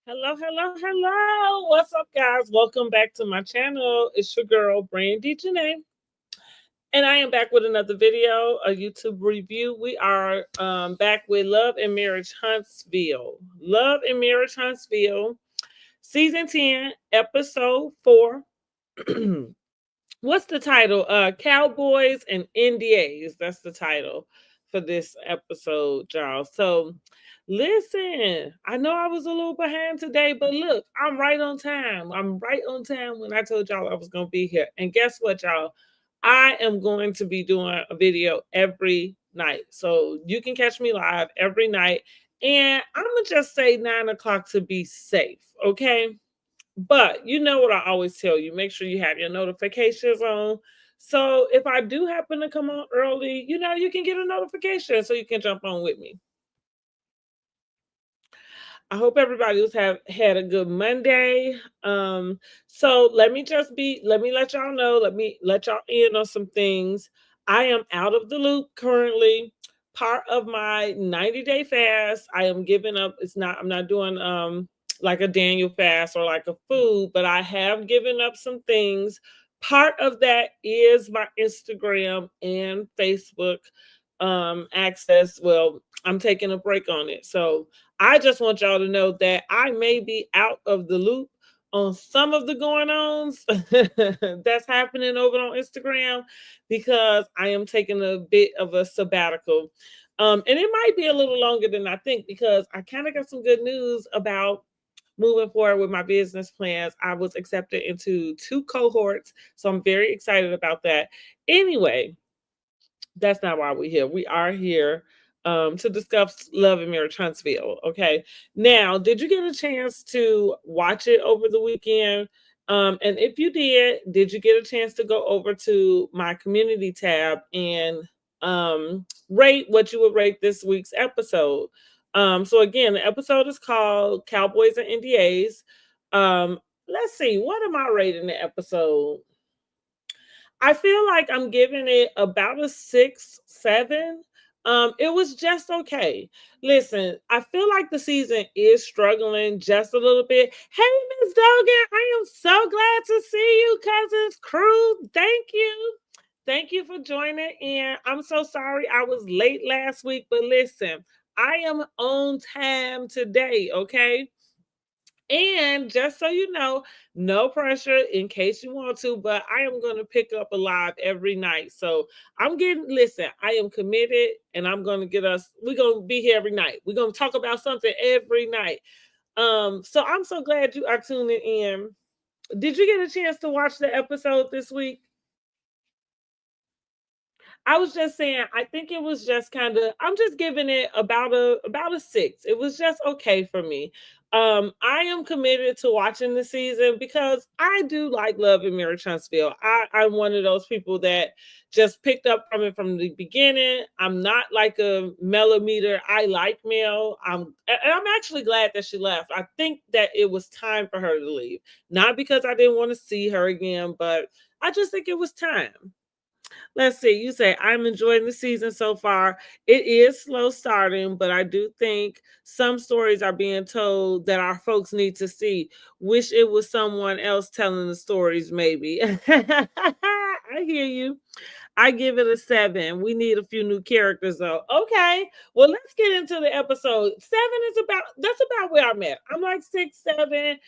Hello, hello, hello. What's up, guys? Welcome back to my channel. It's your girl, BRANDIJENAE. And I am back with another video, a YouTube review. We are back with Love and Marriage Huntsville. Love and Marriage Huntsville, Season 10, Episode 4. What's the title? Cowboys and NDAs. That's the title for this episode, y'all. So listen, I know I was a little behind today, but look, I'm right on time. I'm right on time when I told y'all I was going to be here. And guess what, y'all? I am going to be doing a video every night. So you can catch me live every night. And I'm going to just say 9 o'clock to be safe, okay? But you know what I always tell you, make sure you have your notifications on. So if I do happen to come on early, you can get a notification so you can jump on with me. I hope everybody's had a good Monday. So let me let y'all know, let me let y'all in on some things. I am out of the loop currently. Part of my 90-day fast, I am giving up. I'm not doing like a Daniel fast or like a food, but I have given up some things. Part of that is my Instagram and Facebook access. Well, I'm taking a break on it. So I just want y'all to know that I may be out of the loop on some of the going ons that's happening over on Instagram because I am taking a bit of a sabbatical. And it might be a little longer than I think because I kind of got some good news about moving forward with my business plans. I was accepted into 2 cohorts, so I'm very excited about that. Anyway, that's not why we're here. We are here to discuss Love and Marriage Huntsville. Okay. Now, did you get a chance to watch it over the weekend? And if you did you get a chance to go over to my community tab and rate what you would rate this week's episode? So again, the episode is called Cowboys and NDAs. Let's see, what am I rating the episode? I feel like I'm giving it about a 6, 7. It was just okay. Listen, I feel like the season is struggling just a little bit. Hey, Miss Dogan, I am so glad to see you, Cousins Crew. Thank you. Thank you for joining in. I'm so sorry I was late last week, but listen, I am on time today, okay? And just so you know, no pressure in case you want to, but I am going to pick up a live every night. So listen, I am committed and we're going to be here every night. We're going to talk about something every night. So I'm so glad you are tuning in. Did you get a chance to watch the episode this week? I was just saying, I think it was just I'm just giving it about a 6. It was just okay for me. I am committed to watching the season because I do like Love and Marriage Huntsville. I'm one of those people that just picked up from it from the beginning. I'm not like a millimeter. I like Mel. And I'm actually glad that she left. I think that it was time for her to leave. Not because I didn't want to see her again, but I just think it was time. Let's see. You say, I'm enjoying the season so far. It is slow starting, but I do think some stories are being told that our folks need to see. Wish it was someone else telling the stories, maybe. I hear you. I give it a 7. We need a few new characters though. Okay. Well, let's get into the episode. 7 that's about where I'm at. I'm like 6, 7,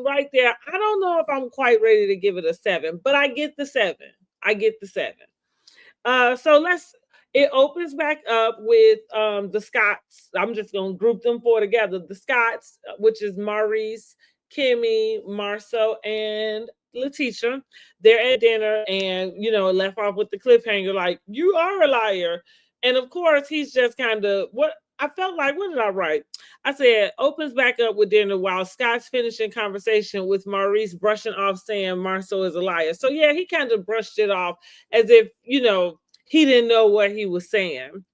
right there. I don't know if I'm quite ready to give it a 7, but I get the 7. I get the 7. It opens back up with the Scotts. I'm just gonna group them 4 together. The Scotts, which is Maurice, Kimmy, Marceau, and Letitia. They're at dinner and left off with the cliffhanger, like, you are a liar. And of course, he's just kind of I felt like, what did I write? I said, opens back up with dinner while Scott's finishing conversation with Maurice brushing off saying Marceau is a liar. So yeah, he kind of brushed it off as if, he didn't know what he was saying.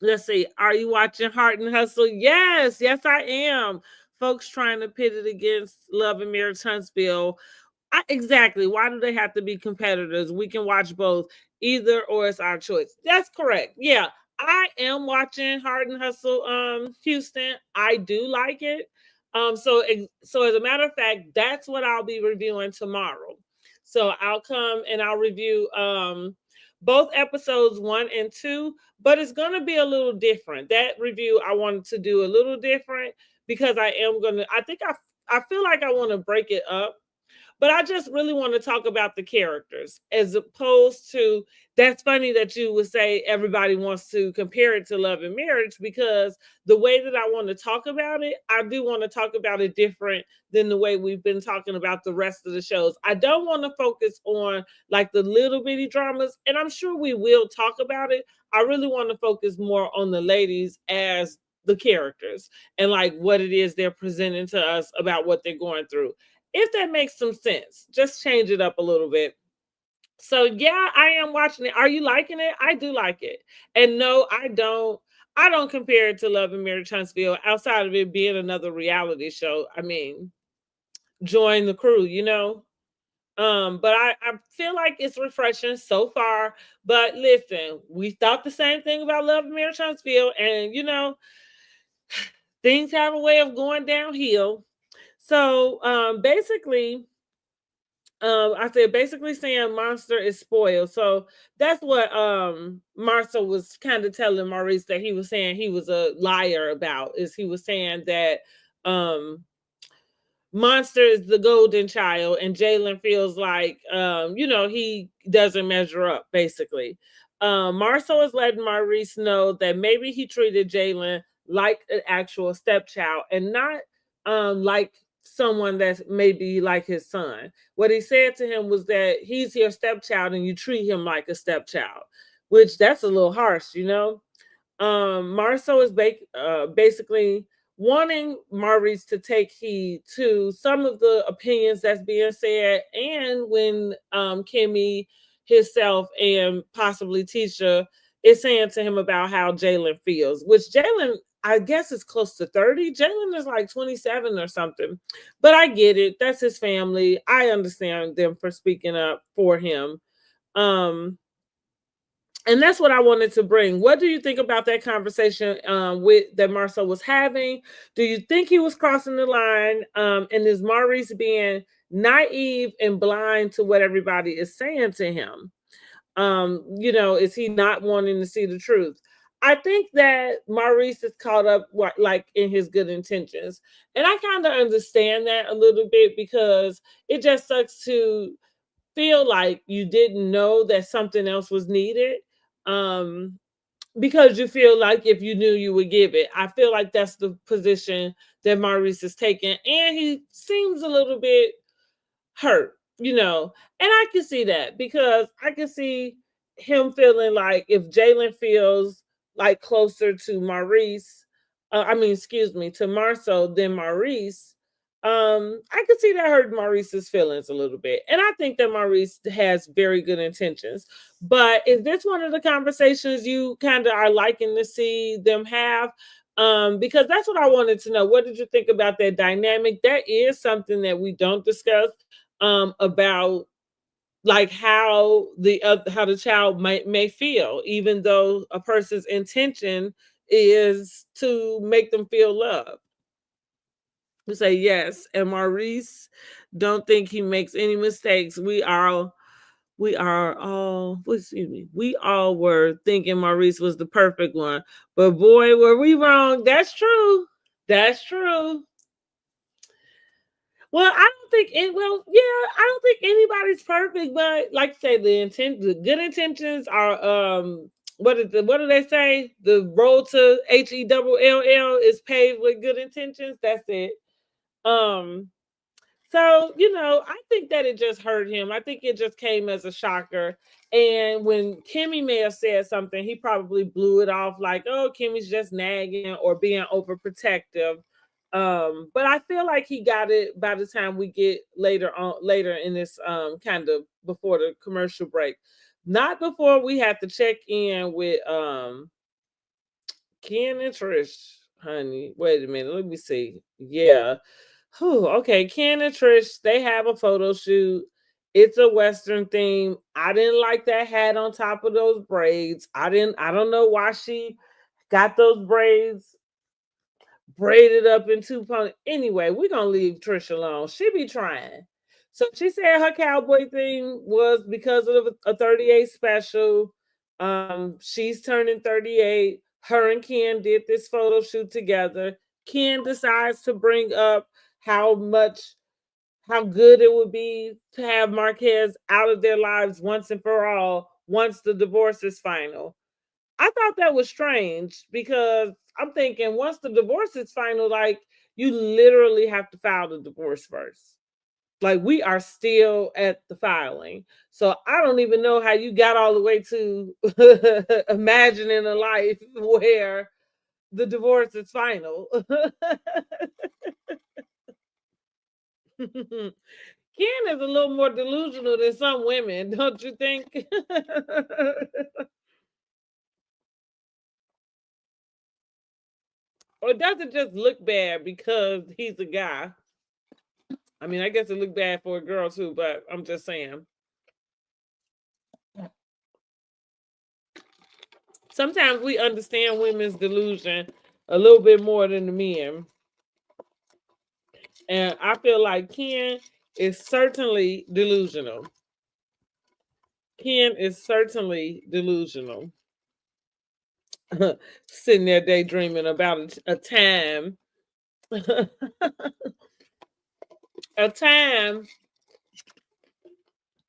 Let's see. Are you watching Heart and Hustle? Yes, yes, I am. Folks trying to pit it against Love and Marriage Huntsville. Exactly. Why do they have to be competitors? We can watch both, either or it's our choice. That's correct. Yeah, I am watching Hard and Hustle. Houston, I do like it. So as a matter of fact, that's what I'll be reviewing tomorrow. So I'll come and I'll review both episodes 1 and 2, but it's gonna be a little different. That review I wanted to do a little different because I am gonna. I feel like I want to break it up, but I just really want to talk about the characters as opposed to, that's funny that you would say everybody wants to compare it to Love and Marriage, because the way that I want to talk about it, I do want to talk about it different than the way we've been talking about the rest of the shows. I don't want to focus on like the little bitty dramas, and I'm sure we will talk about it. I really want to focus more on the ladies as the characters and like what it is they're presenting to us about what they're going through, if that makes some sense. Just change it up a little bit. So yeah, I am watching it. Are you liking it? I do like it. And no, I don't compare it to Love and Marriage Huntsville outside of it being another reality show. I mean, join the crew, but I feel like it's refreshing so far. But listen, we thought the same thing about Love and Marriage Huntsville, and things have a way of going downhill. So basically, I said basically saying Monster is spoiled. So that's what Marcel was kind of telling Maurice that he was saying he was a liar about, is he was saying that um Monster is the golden child, and Jalen feels like he doesn't measure up, basically. Marcel is letting Maurice know that maybe he treated Jalen like an actual stepchild and not like someone that's maybe like his son. What he said to him was that he's your stepchild and you treat him like a stepchild, which that's a little harsh. Marceau is basically wanting Maurice to take heed to some of the opinions that's being said, and when Kimmy, himself, and possibly Tisha is saying to him about how Jalen feels, which Jalen, I guess, is close to 30. Jalen is like 27 or something. But I get it. That's his family. I understand them for speaking up for him. Um, and that's what I wanted to bring. What do you think about that conversation with that Marcel was having? Do you think he was crossing the line? And is Maurice being naive and blind to what everybody is saying to him? Is he not wanting to see the truth? I think that Maurice is caught up like in his good intentions. And I kind of understand that a little bit, because it just sucks to feel like you didn't know that something else was needed, um because you feel like if you knew you would give it. I feel like that's the position that Maurice is taking, and he seems a little bit hurt. And I can see that, because I can see him feeling like if Jalen feels like closer to Maurice, excuse me, to Marceau than Maurice, I could see that hurt Maurice's feelings a little bit. And I think that Maurice has very good intentions. But is this one of the conversations you kind of are liking to see them have? Because that's what I wanted to know. What did you think about that dynamic? That is something that we don't discuss, about like how the child may feel, even though a person's intention is to make them feel loved. We say yes, and Maurice don't think he makes any mistakes. We all were thinking Maurice was the perfect one, but boy, were we wrong. That's true. That's true. Well, I don't think it. Well, yeah, I don't think anybody's perfect, but like I say, the good intentions are. What do they say? The road to HELL is paved with good intentions. That's it. Um, So, I think that it just hurt him. I think it just came as a shocker. And when Kimmy may have said something, he probably blew it off like, oh, Kimmy's just nagging or being overprotective. But I feel like he got it by the time we get later in this kind of before the commercial break. Not before we have to check in with Ken and Trish, honey. Wait a minute, let me see. Yeah. Whew, okay, Ken and Trish, they have a photo shoot. It's a Western theme. I didn't like that hat on top of those braids. I don't know why she got those braids braided up in two pony. Anyway, we're gonna leave Trish alone. She be trying. So she said her cowboy thing was because of a 38 special. She's turning 38. Her and Ken did this photo shoot together. Ken decides to bring up how much how good it would be to have Marquez out of their lives once and for all once the divorce is final. I thought that was strange because I'm thinking once the divorce is final, like you literally have to file the divorce first. Like we are still at the filing. So I don't even know how you got all the way to imagining a life where the divorce is final. Ken is a little more delusional than some women, don't you think? Or does it just look bad because he's a guy? I mean, I guess it looked bad for a girl too, but I'm just saying. Sometimes we understand women's delusion a little bit more than the men. And I feel like Ken is certainly delusional. Ken is certainly delusional. Sitting there daydreaming about a time, a time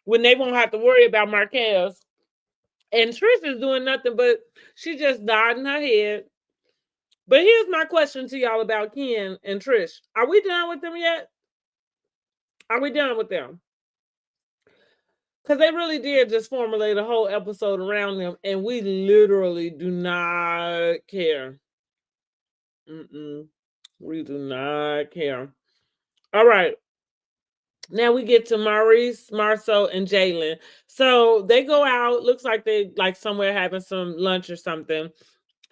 when they won't have to worry about Marquez. And Trish is doing nothing but she just nodding her head. But here's my question to y'all about Ken and Trish. Are we done with them yet? Are we done with them? Because they really did just formulate a whole episode around them, and we literally do not care. Mm-mm. We do not care. All right. Now we get to Maurice, Marceau, and Jalen. So they go out. Looks like they like somewhere having some lunch or something,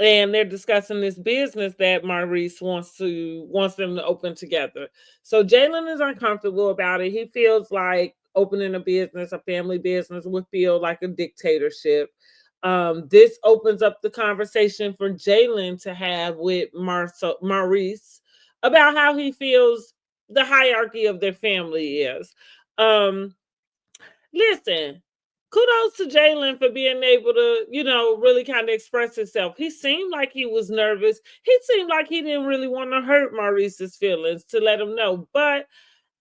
and they're discussing this business that Maurice wants them to open together. So Jalen is uncomfortable about it. He feels like opening a business, a family business, would feel like a dictatorship. This opens up the conversation for Jalen to have with Maurice about how he feels the hierarchy of their family is. Um, Listen, kudos to Jalen for being able to, really kind of express himself. He seemed like he was nervous. He seemed like he didn't really want to hurt Maurice's feelings to let him know. But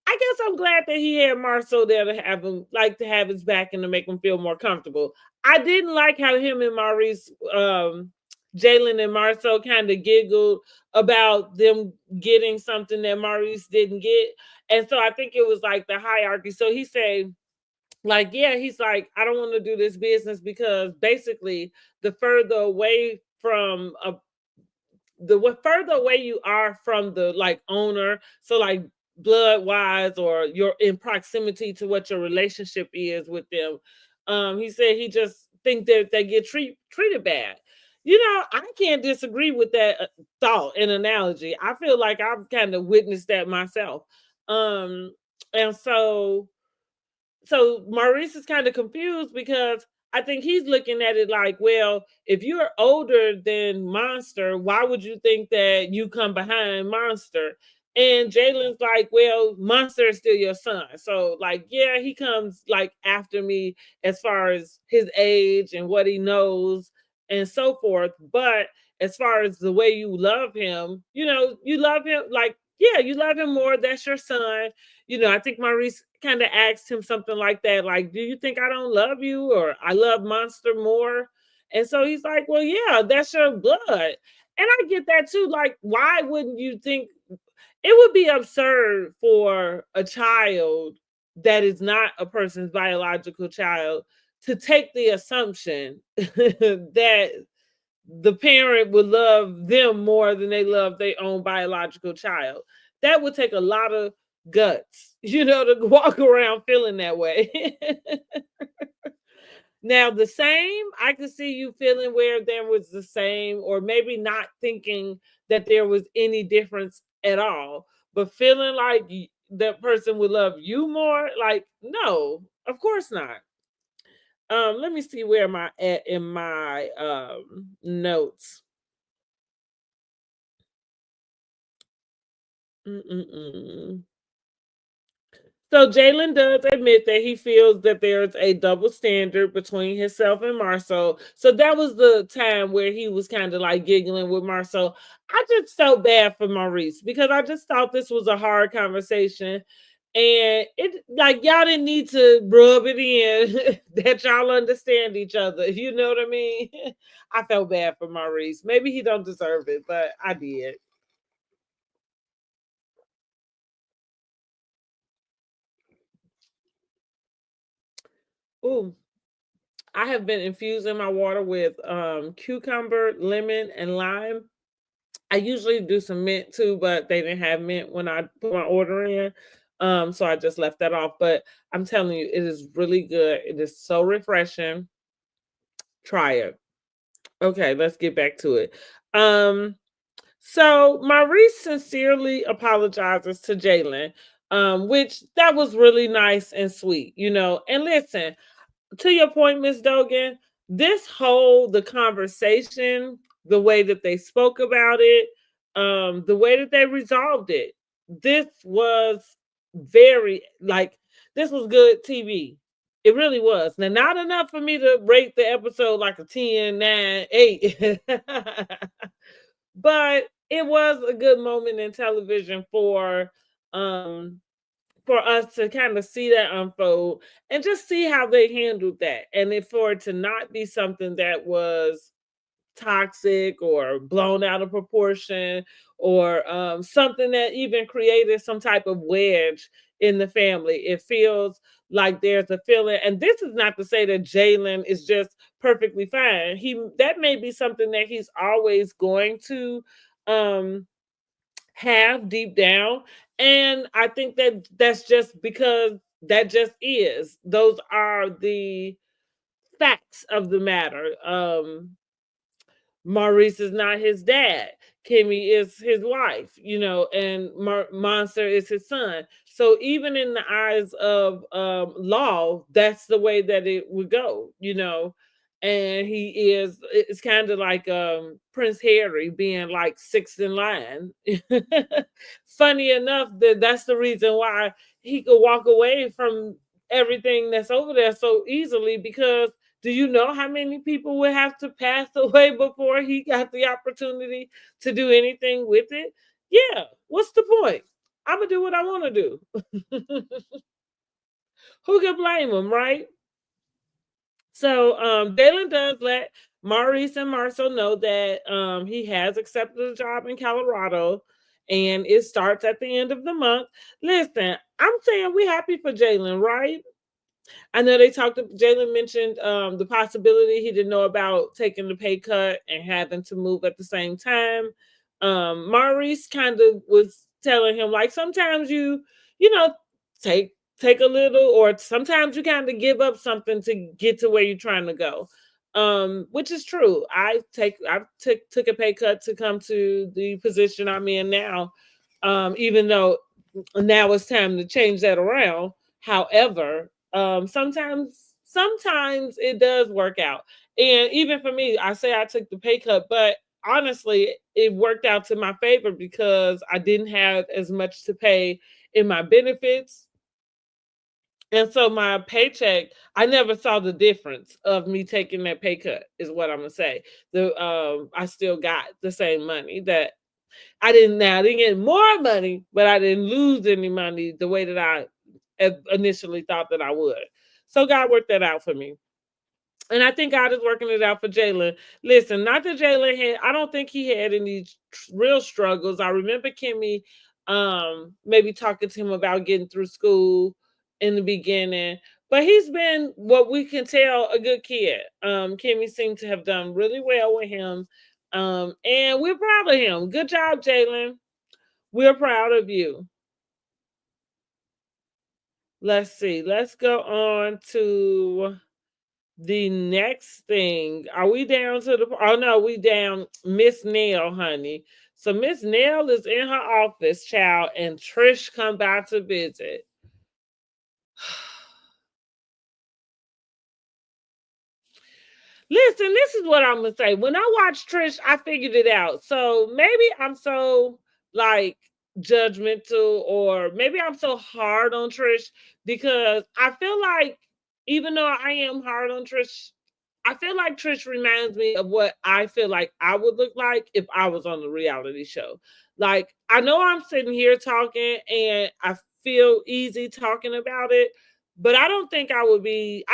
I guess I'm glad that he had Marceau there to have him, like to have his back and to make him feel more comfortable. I didn't like how him and Maurice, Jalen and Marceau kind of giggled about them getting something that Maurice didn't get. And so I think it was like the hierarchy. So he said, like, yeah, he's like, I don't want to do this business because basically the further away from further away you are from the like owner, so like blood wise or you're in proximity to what your relationship is with them. He said he just think that they get treated bad. I can't disagree with that thought and analogy. I feel like I've kind of witnessed that myself. And so Maurice is kind of confused because I think he's looking at it like, well, if you're older than Monster, why would you think that you come behind Monster? And Jalen's like, well, Monster is still your son. So, like, yeah, he comes like after me as far as his age and what he knows and so forth. But as far as the way you love him, you love him like, yeah, you love him more. That's your son. I think Maurice kind of asked him something like that, like, do you think I don't love you or I love Monster more? And so he's like, well, yeah, that's your blood. And I get that too. Like, why wouldn't you think it would be absurd for a child that is not a person's biological child to take the assumption that the parent would love them more than they love their own biological child. That would take a lot of guts, to walk around feeling that way. Now, the same, I could see you feeling where there was the same, or maybe not thinking that there was any difference at all, but feeling like that person would love you more. Like, no, of course not. Let me see where am I at in my notes. Mm-mm-mm. So Jalen does admit that he feels that there's a double standard between himself and Marcel. So that was the time where he was kind of like giggling with Marcel. I just felt bad for Maurice because I just thought this was a hard conversation. And it like y'all didn't need to rub it in that y'all understand each other. You know what I mean? I felt bad for Maurice. Maybe he don't deserve it, but I did. Ooh, I have been infusing my water with cucumber, lemon, and lime. I usually do some mint too, but they didn't have mint when I put my order in. So I just left that off. But I'm telling you, it is really good. It is so refreshing. Try it. Okay, let's get back to it. Um, so Maurice sincerely apologizes to Jalen, which that was really nice and sweet. And listen, to your point, Miss Dogan, this whole the conversation, the way that they spoke about it, the way that they resolved it, this was very like this was good TV. It really was. Now, not enough for me to rate the episode like a 10, 9, 8. But it was a good moment in television um for us to kind of see that unfold and just see how they handled that. And if for it to not be something that was toxic or blown out of proportion or something that even created some type of wedge in the family. It feels like there's a feeling, and this is not to say that Jalen is just perfectly fine. That may be something that he's always going to um have deep down. And I think that that's just because that just is. Those are the facts of the matter. Maurice is not his dad. Kimmy is his wife, and Monster is his son. So even in the eyes of law, that's the way that it would go. And it's kind of like Prince Harry being like sixth in line. Funny enough, that's the reason why he could walk away from everything that's over there so easily, because do you know how many people would have to pass away before he got the opportunity to do anything with it? Yeah. What's the point? I'm gonna do what I want to do. Who can blame him, right? So Dalen does let Maurice and Marcel know that he has accepted a job in Colorado and it starts at the end of the month. Listen, I'm saying we happy for Jalen, right? I know Jalen mentioned the possibility he didn't know about taking the pay cut and having to move at the same time. Maurice kind of was telling him like sometimes you know, take a little, or sometimes you kind of give up something to get to where you're trying to go. Which is true. I took a pay cut to come to the position I'm in now. Even though now it's time to change that around. However, sometimes it does work out. And even for me, I say I took the pay cut, but honestly, it worked out to my favor because I didn't have as much to pay in my benefits. And so my paycheck, I never saw the difference of me taking that pay cut, is what I'm gonna say. I still got the same money that I didn't get more money, but I didn't lose any money the way that I initially thought that I would. So God worked that out for me. And I think God is working it out for Jalen. Listen, not that I don't think he had any real struggles. I remember Kimmy maybe talking to him about getting through school in the beginning. But he's been, what we can tell, a good kid. Kimmy seemed to have done really well with him. And we're proud of him. Good job, Jalen. We're proud of you. Let's see. Let's go on to the next thing. Are we down to the? Oh no, we down. Miss Nail, honey. So Miss Nail is in her office, child, and Trish come by to visit. Listen, this is what I'm gonna say. When I watched Trish, I figured it out. So maybe I'm so like judgmental, or maybe I'm so hard on Trish because I feel like, even though I am hard on Trish, I feel like Trish reminds me of what I feel like I would look like if I was on the reality show. Like, I know I'm sitting here talking and I feel easy talking about it, but I don't think I would be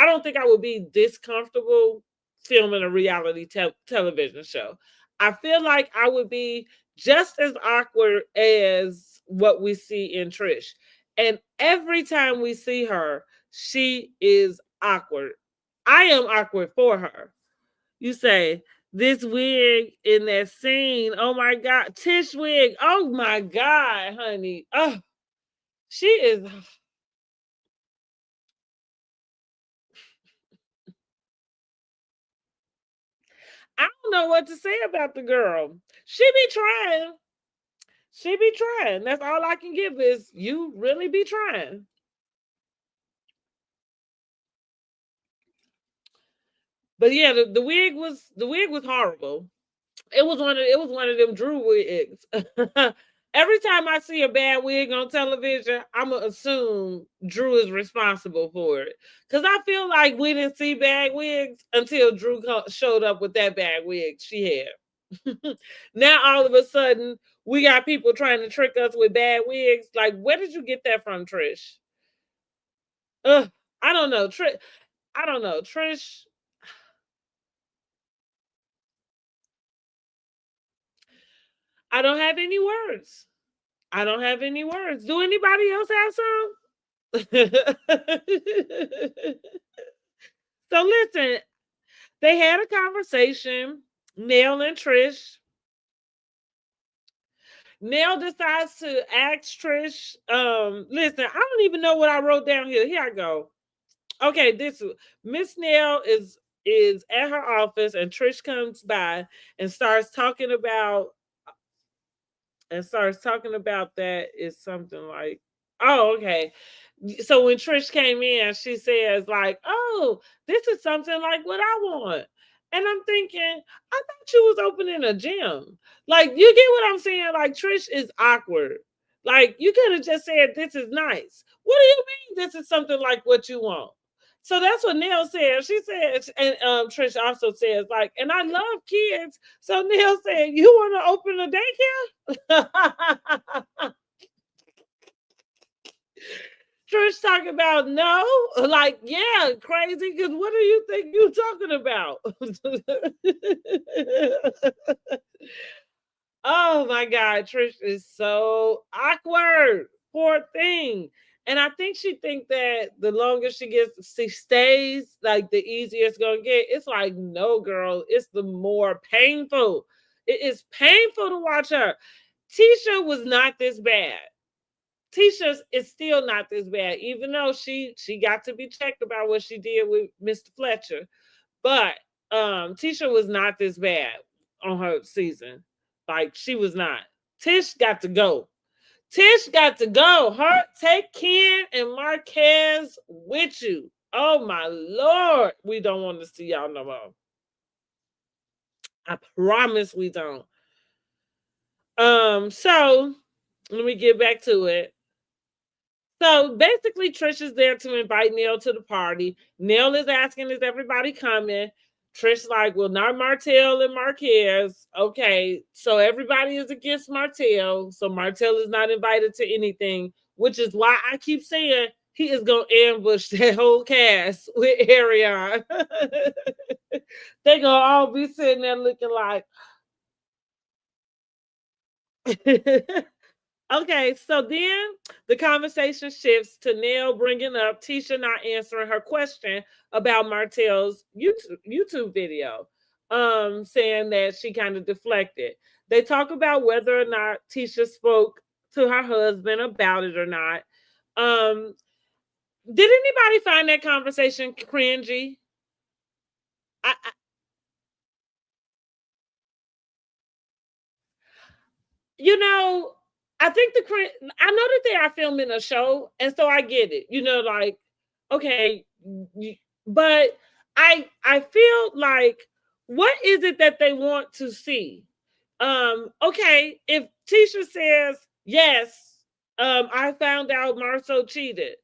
this comfortable filming a reality television show. I feel like I would be just as awkward as what we see in Trish. And every time we see her, she is awkward. I am awkward for her. You say, this wig in that scene, oh my God, Tish wig, oh my God, honey. Oh, she is, I don't know what to say about the girl. She be trying. She be trying. That's all I can give is you really be trying. But yeah, the wig was horrible. It was one of them Drew wigs. Every time I see a bad wig on television, I'm gonna assume Drew is responsible for it. Cause I feel like we didn't see bad wigs until Drew showed up with that bad wig she had. Now all of a sudden we got people trying to trick us with bad wigs. Like, where did you get that from, Trish? Ugh, I don't know. I don't know. Trish, I don't have any words. I don't have any words. Do anybody else have some? So listen, they had a conversation, Nell and Trish. Nell decides to ask Trish, listen, I don't even know what I wrote down here. Here I go. Okay, this Miss Nell is at her office and Trish comes by and starts talking about that is something like, oh, okay. So when Trish came in, she says, like, oh, this is something like what I want. And I'm thinking, I thought you was opening a gym. Like, you get what I'm saying? Like, Trish is awkward. Like, you could have just said, this is nice. What do you mean this is something like what you want? So that's what Neil said. She said, and Trish also says, like, and I love kids. So Neil said, you want to open a daycare? Trish talking about no, like, yeah, crazy. Because what do you think you talking about? Oh my God, Trish is so awkward. Poor thing. And I think she think that the longer she stays, like the easier it's gonna get. It's like, no, girl, it's the more painful. It is painful to watch her. Tisha was not this bad. Tisha is still not this bad, even though she got to be checked about what she did with Mr. Fletcher. But Tisha was not this bad on her season. Like, she was not. Tish got to go. Tish got to go. Her take Ken and Marquez with you. Oh my Lord. We don't want to see y'all no more. I promise we don't. So let me get back to it. So basically, Trish is there to invite Neil to the party. Neil is asking, is everybody coming? Trish like, well, not Martell and Marquez. Okay, so everybody is against Martell. So Martell is not invited to anything, which is why I keep saying he is going to ambush that whole cast with Ariana. They're going to all be sitting there looking like, Okay, so then the conversation shifts to Nell bringing up Tisha not answering her question about Martell's YouTube video, saying that she kind of deflected. They talk about whether or not Tisha spoke to her husband about it or not. Um, did anybody find that conversation cringy? I you know, I think I know that they are filming a show, and so I get it. Like, okay, y- but I feel like, what is it that they want to see? Okay, if Tisha says yes, I found out Marceau cheated,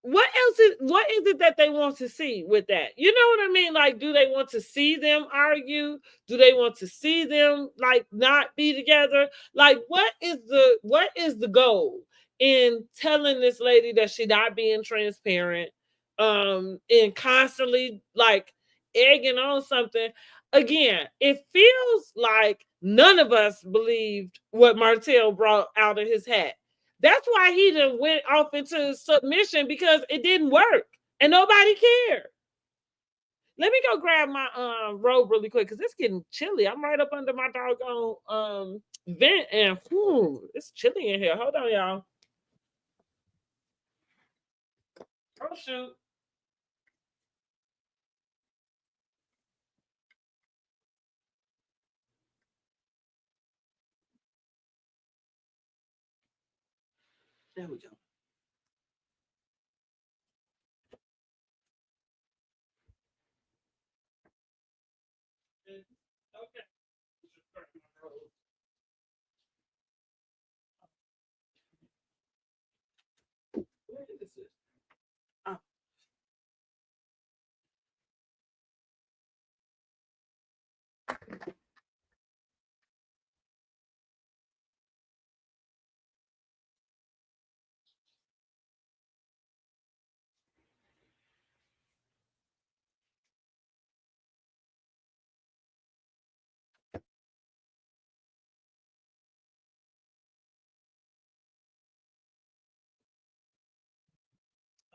what is it that they want to see with that? You know what I mean? Like, do they want to see them argue? Do they want to see them like not be together? Like, what is the goal in telling this lady that she not being transparent, and constantly like egging on something? Again, it feels like none of us believed what Martell brought out of his hat. That's why he done went off into submission, because it didn't work and nobody cared. Let me go grab my robe really quick because it's getting chilly. I'm right up under my doggone vent, and it's chilly in here. Hold on, y'all. Oh shoot. There we go. Okay. Where is it? Oh,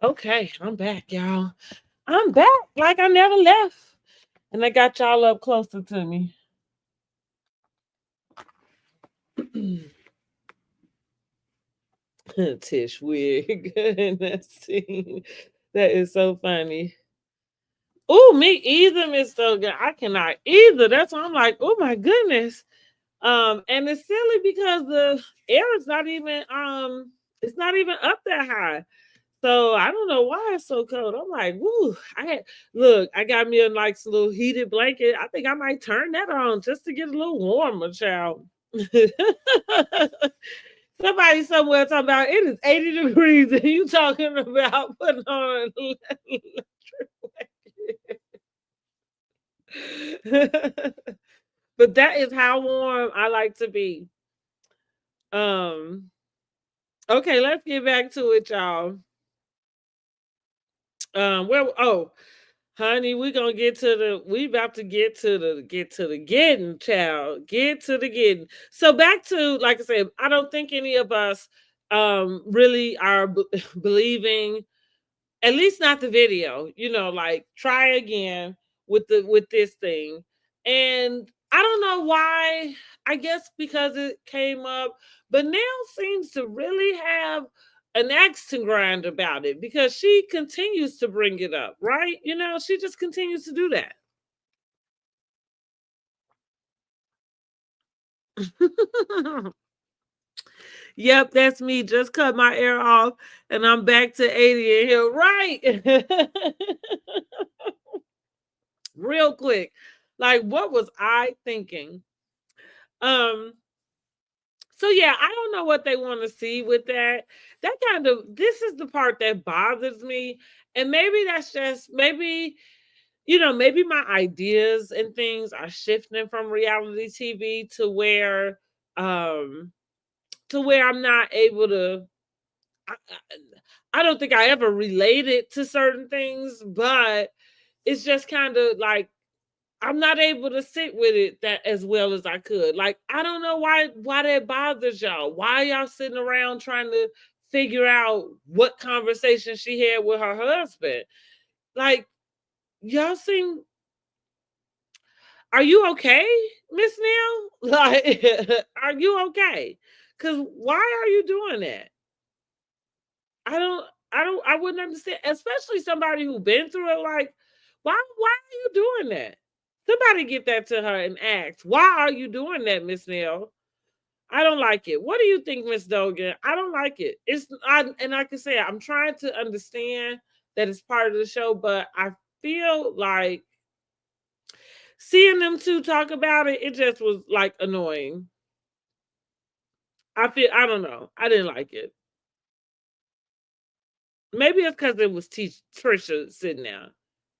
okay, I'm back, y'all. I'm back like I never left. And I got y'all up closer to me. Tish wig in that scene. That is so funny. Oh, me either, Miss Stogan. I cannot either. That's why I'm like, oh my goodness. And it's silly because the air is not even it's not even up that high. So I don't know why it's so cold. I'm like, woo, I got me a nice little heated blanket. I think I might turn that on just to get a little warmer, child. Somebody somewhere talking about it is 80 degrees and you talking about putting on but that is how warm I like to be. Um, okay, let's get back to it, y'all. Honey, we about to get to the getting, child. Get to the getting. So back to, like I said, I don't think any of us really are believing, at least not the video. Like, try again with this thing. And I don't know why. I guess because it came up, but Nell seems to really have an axe to grind about it, because she continues to bring it up, right? She just continues to do that. Yep, that's me. Just cut my air off and I'm back to 80 in here. Right. Real quick. Like, what was I thinking? Um, so yeah, I don't know what they want to see with that. This is the part that bothers me. And maybe that's just maybe my ideas and things are shifting from reality TV um to where I'm not able to. I don't think I ever related to certain things, but it's just kind of like I'm not able to sit with it that as well as I could. Like, I don't know why that bothers y'all. Why y'all sitting around trying to figure out what conversation she had with her husband? Like, y'all seem, are you okay, Miss Neil? Like, are you okay? Cause why are you doing that? I don't I wouldn't understand, especially somebody who been through it. Like, why are you doing that? Somebody get that to her and ask, why are you doing that, Miss Neil? I don't like it. What do you think, Miss Dogan? I don't like it. And like I said, I'm trying to understand that it's part of the show, but I feel like seeing them two talk about it, it just was like annoying. I don't know. I didn't like it. Maybe it's because it was Trisha sitting there.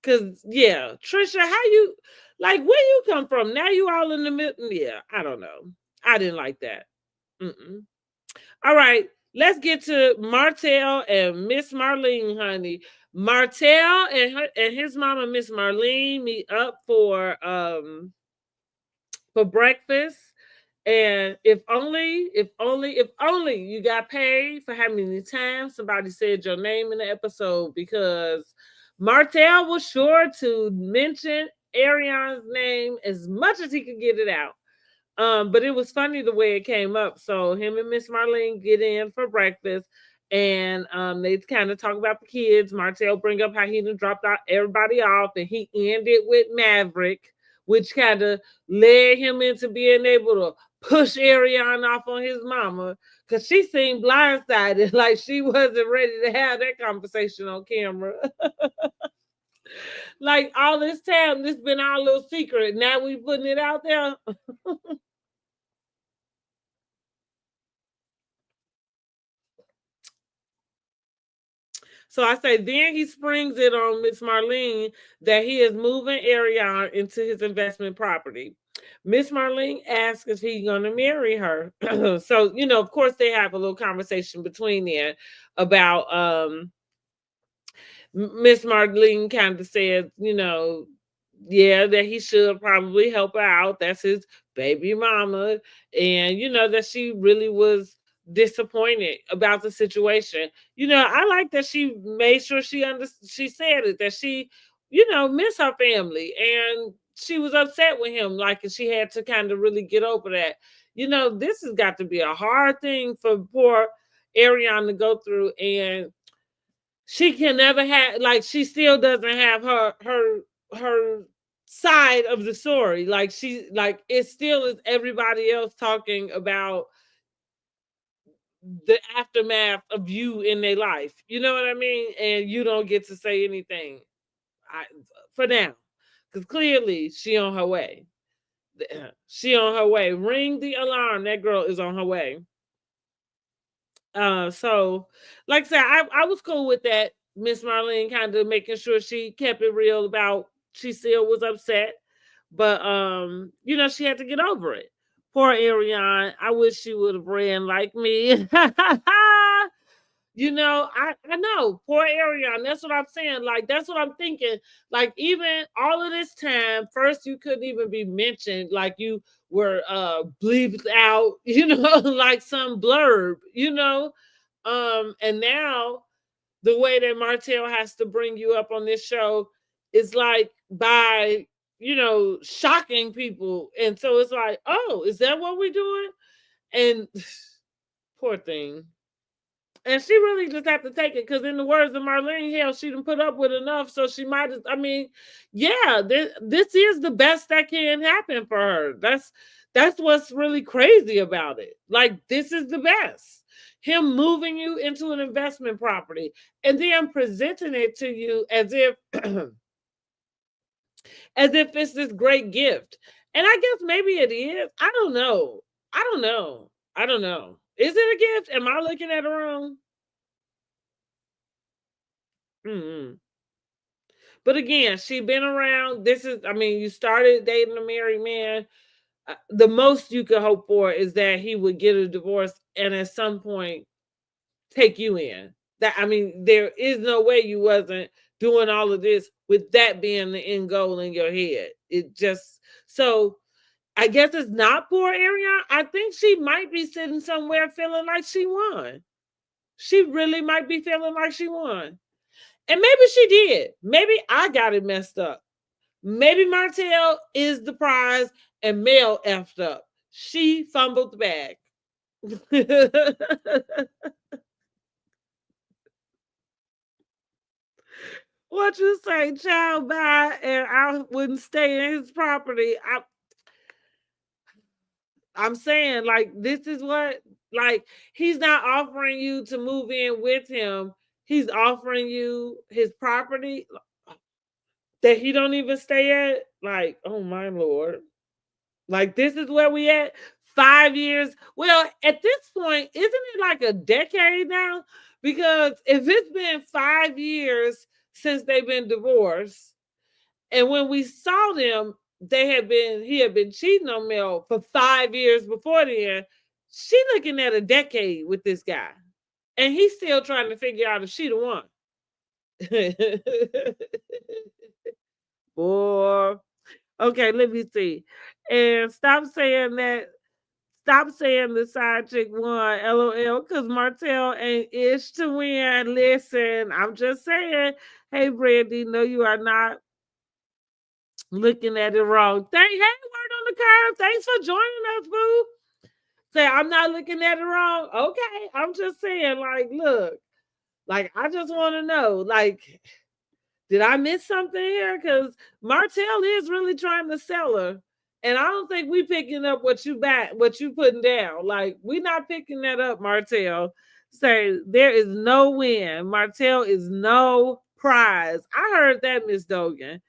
Cause yeah, Trisha, how you, like, where you come from? Now you all in the middle. Yeah, I don't know. I didn't like that. Mm-mm. All right, let's get to Martell and Miss Marlene, honey. Martell and his mama, Miss Marlene, meet up for breakfast. And if only you got paid for how many times somebody said your name in the episode, because Martell was sure to mention Arion's name as much as he could get it out. But it was funny the way it came up. So him and Miss Marlene get in for breakfast, and they kind of talk about the kids. Martell bring up how he done dropped out everybody off, and he ended with Maverick, which kind of led him into being able to push Ariane off on his mama, because she seemed blindsided, like she wasn't ready to have that conversation on camera. Like, all this time, this been our little secret. Now we putting it out there. So I say, then he springs it on Miss Marlene that he is moving Ariane into his investment property. Miss Marlene asks if he's going to marry her. So, of course, they have a little conversation between them about Miss Marlene kind of said, yeah, that he should probably help her out. That's his baby mama. And, that she really was disappointed about the situation. I like that she made sure she said it, that she, miss her family. And she was upset with him, like, and she had to kind of really get over that. This has got to be a hard thing for poor Ariane to go through. And she can never have, like, she still doesn't have her side of the story. Like, she, like, it still is everybody else talking about the aftermath of you in their life. You know what I mean? And you don't get to say anything. I For now. Because clearly she on her way. She on her way. Ring the alarm. That girl is on her way. So, like I said, I was cool with that. Miss Marlene kind of making sure she kept it real about she still was upset, but she had to get over it. Poor Ariane. I wish she would have ran like me. I know, poor Ariane. That's what I'm saying. Like, that's what I'm thinking. Like, even all of this time, first you couldn't even be mentioned. Like, you were bleeped out, like some blurb, and now the way that Martell has to bring you up on this show is like by, shocking people. And so it's like, oh, is that what we're doing? And poor thing. And she really just have to take it, because in the words of Marlene, hell, she done put up with enough. So she might, I mean, yeah, this is the best that can happen for her. That's what's really crazy about it. Like, this is the best. Him moving you into an investment property and then presenting it to you as if as if it's this great gift. And I guess maybe it is. I don't know. I don't know. I don't know. Is it a gift? Am I looking at it wrong? Mm-mm. But again, she been around. I mean, you started dating a married man. The most you could hope for is that he would get a divorce and at some point take you in. I mean, there is no way you wasn't doing all of this with that being the end goal in your head. It just so I guess it's not poor Ariana. I think she might be sitting somewhere feeling like she won. She really might be feeling like she won. And maybe she did. Maybe I got it messed up. Maybe Martell is the prize and Mel effed up. She fumbled the bag. What you say, child, bye, and I wouldn't stay in his property. I'm saying, like, this is what, like, he's not offering you to move in with him. He's offering you his property that he don't even stay at. Like, oh my lord. Like, this is where we at. 5 years. Well, at this point, isn't it like a decade now? Because if it's been 5 years since they've been divorced, and when we saw them, he had been cheating on Mel for 5 years before then. She looking at a decade with this guy. And he's still trying to figure out if she the one. Boy. Okay, let me see. And stop saying the side chick won, LOL, because Martell ain't ish to win. Listen, I'm just saying, hey, Brandy, no, you are not looking at it wrong. Hey, word on the curve. Thanks for joining us, boo. Say, I'm not looking at it wrong. Okay, I'm just saying, like, look, like, I just want to know, like, did I miss something here? Because Martell is really trying to sell her. And I don't think we picking up what you putting down. Like, we not picking that up, Martell. Say there is no win. Martell is no prize. I heard that, Miss Dogan.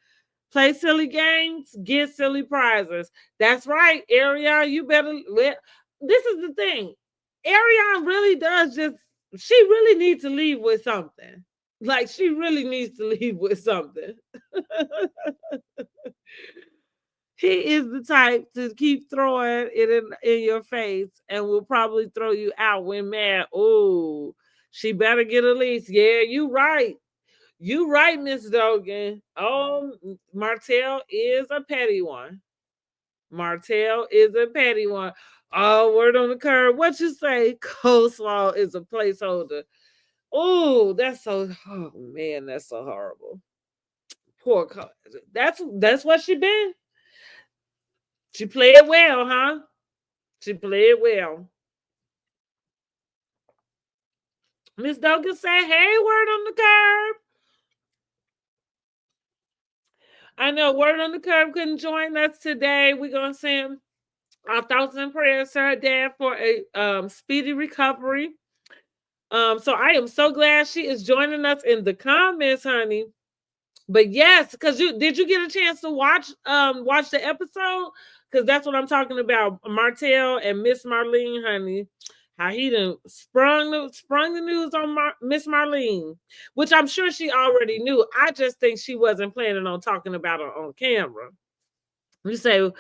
Play silly games, get silly prizes. That's right, Ariana. You better. This is the thing. Ariana really does just. She really needs to leave with something. Like, she really needs to leave with something. He is the type to keep throwing it in your face and will probably throw you out when mad. Oh, she better get a lease. Yeah, you right. You right, Miss Dogan. Oh, Martell is a petty one. Martell is a petty one. Oh, word on the curve. What you say? Coleslaw is a placeholder. Oh, that's so. Oh man, that's so horrible. Poor. That's what she been. She played well, huh? She played well. Miss Dogan said, "Hey, word on the curve." I know word on the curve couldn't join us today. We're gonna send our thoughts and prayers to her dad for a speedy recovery. So I am so glad she is joining us in the comments, honey. But yes, because you did you get a chance to watch the episode? Because that's what I'm talking about. Martell and Miss Marlene, honey. How he done sprung the news on Miss Marlene, which I'm sure she already knew. I just think she wasn't planning on talking about her on camera. You say,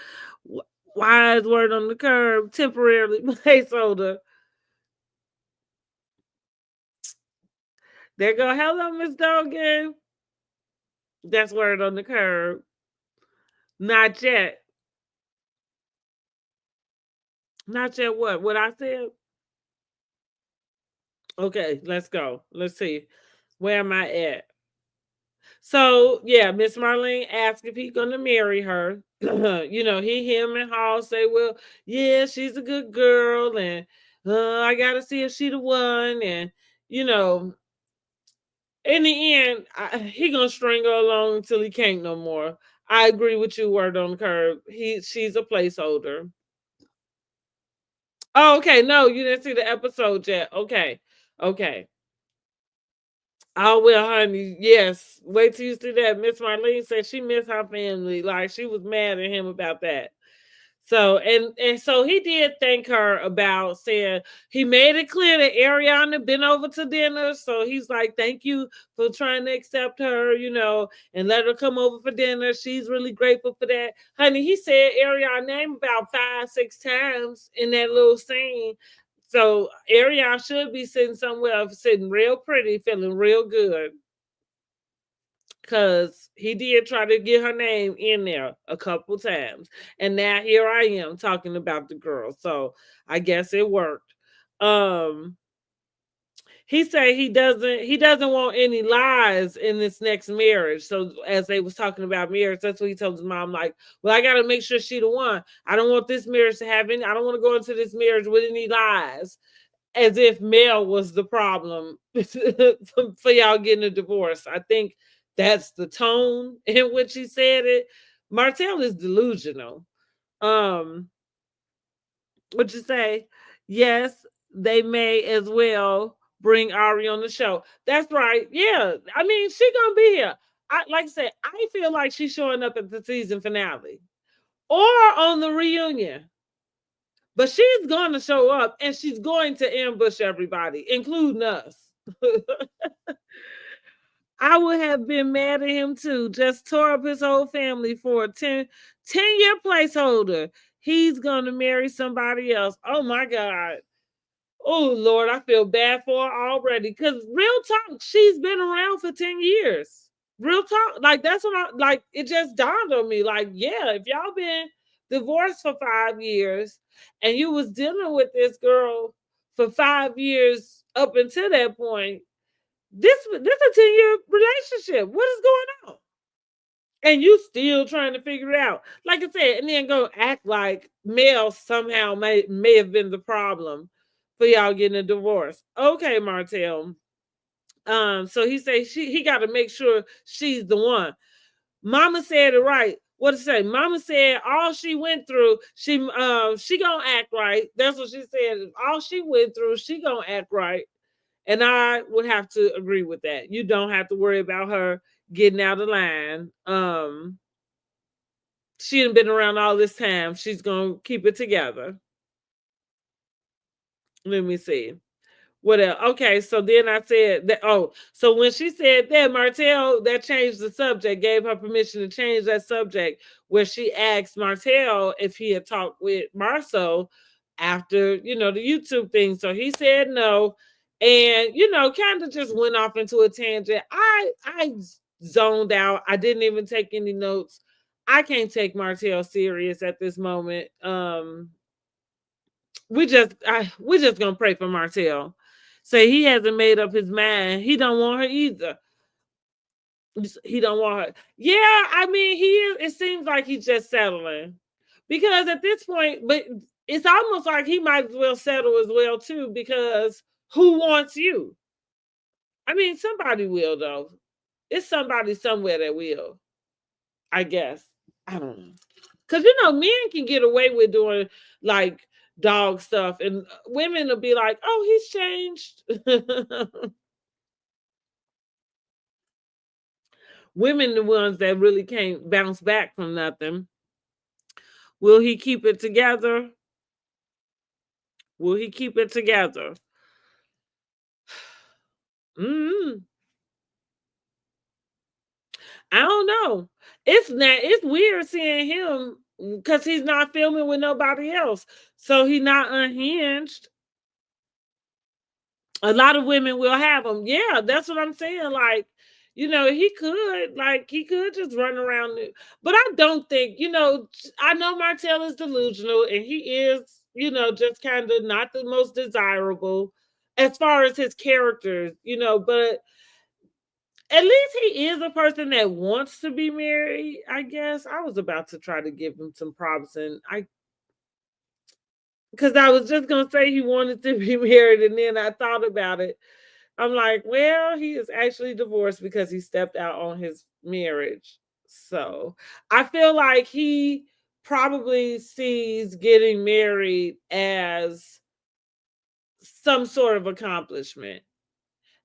wise word on the curb, temporarily placeholder. There go, hello, Miss Dogan. That's word on the curb. Not yet. Not yet what? What I said? Okay, let's go. Let's see. Where am I at? So yeah, Miss Marlene asked if he's gonna marry her. Him and Hall say, well, yeah, she's a good girl, and I gotta see if she the one, and you know, in the end, he gonna string her along until he can't no more. I agree with you, word on the curb. She's a placeholder. Oh, okay. No, you didn't see the episode yet. Okay. Okay. Oh well, honey. Yes. Wait till you see that. Miss Marlene said she missed her family. Like, she was mad at him about that. So and so he did thank her about saying he made it clear that Ariana been over to dinner. So he's like, thank you for trying to accept her, and let her come over for dinner. She's really grateful for that. Honey, he said Ariana name about 5, 6 times in that little scene. So Ariana should be sitting somewhere, sitting real pretty, feeling real good. because he did try to get her name in there a couple times. And now here I am talking about the girl. So I guess it worked. Um, he said he doesn't want any lies in this next marriage. So as they was talking about marriage, that's what he told his mom, like, well, I gotta make sure she the one. I don't want this marriage to have any, I don't want to go into this marriage with any lies. As if Mel was the problem for y'all getting a divorce. I think that's the tone in which he said it. Martell is delusional. Um, what you say? Yes, they may as well bring Ari on the show. That's right. Yeah, I mean, she gonna be here. I like I said, I feel like she's showing up at the season finale or on the reunion. But she's going to show up and she's going to ambush everybody, including us. I would have been mad at him too. Just tore up his whole family for a 10-year placeholder. He's going to marry somebody else. Oh my God. Oh Lord, I feel bad for her already. Because real talk, she's been around for 10 years. Real talk. Like, that's what I like. It just dawned on me. Like, yeah, if y'all been divorced for 5 years and you was dealing with this girl for 5 years up until that point, this a 10-year relationship. What is going on? And you still trying to figure it out. Like I said, and then go act like Mel somehow may have been the problem for y'all getting a divorce. Okay, Martell. So he say he got to make sure she's the one. Mama said it right. What to say? Mama said all she went through, she gonna act right. That's what she said. All she went through, she gonna act right. And I would have to agree with that. You don't have to worry about her getting out of line. She done been around all this time. She's gonna keep it together. Let me see. What else? Okay, so then I said that. Oh, so when she said that, Martell, that changed the subject, gave her permission to change that subject, where she asked Martell if he had talked with Marceau after, the YouTube thing. So he said no, and kind of just went off into a tangent. I zoned out. I didn't even take any notes. I can't take Martell serious at this moment. We just gonna pray for Martell. Say he hasn't made up his mind. He don't want her either. He don't want her. Yeah, I mean, he is. It seems like he's just settling because at this point, but it's almost like he might as well settle as well too. Because who wants you? I mean, somebody will though. It's somebody somewhere that will. I guess. I don't know. Because men can get away with doing like dog stuff, and women will be like, "Oh, he's changed." Women, the ones that really can't bounce back from nothing. Will he keep it together? Will he keep it together? mm I don't know. It's weird seeing him because he's not filming with nobody else, so he's not unhinged. A lot of women will have him. Yeah, that's what I'm saying. Like, he could just run around. But I don't think, I know Martell is delusional and he is, just kind of not the most desirable as far as his characters, but at least he is a person that wants to be married, I guess. I was about to try to give him some props, and because I was just gonna say he wanted to be married, and then I thought about it. I'm like, well, he is actually divorced because he stepped out on his marriage. So I feel like he probably sees getting married as some sort of accomplishment.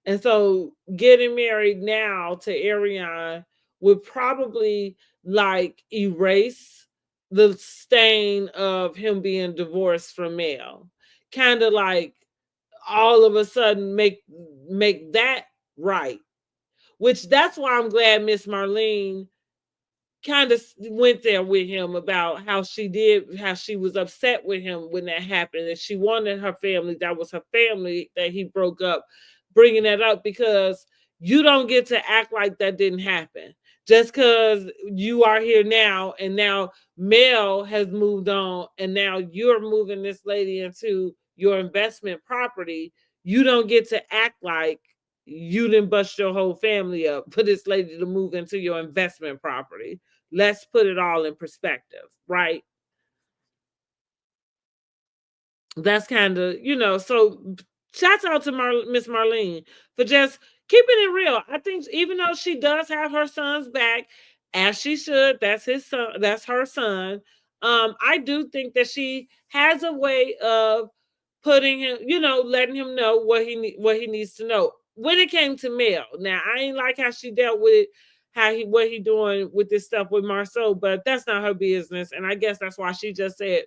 And so getting married now to Ariane would probably like erase the stain of him being divorced from Mel. Kind of like all of a sudden make that right. Which that's why I'm glad Miss Marlene kind of went there with him about how she was upset with him when that happened, and she wanted her family, that was her family that he broke up, bringing that up because You don't get to act like that didn't happen. Just because you are here now, and now Mel has moved on, and now you're moving this lady into your investment property, you don't get to act like you didn't bust your whole family up for this lady to move into your investment property. Let's put it all in perspective, right? That's kind of, so shouts out to Miss Marlene for just keeping it real. I think even though she does have her son's back, as she should, that's his son, that's her son. I do think that she has a way of putting him, letting him know what he needs to know. When it came to Mel, now I ain't like how she dealt with it, what he doing with this stuff with Marceau, but that's not her business, and I guess that's why she just said,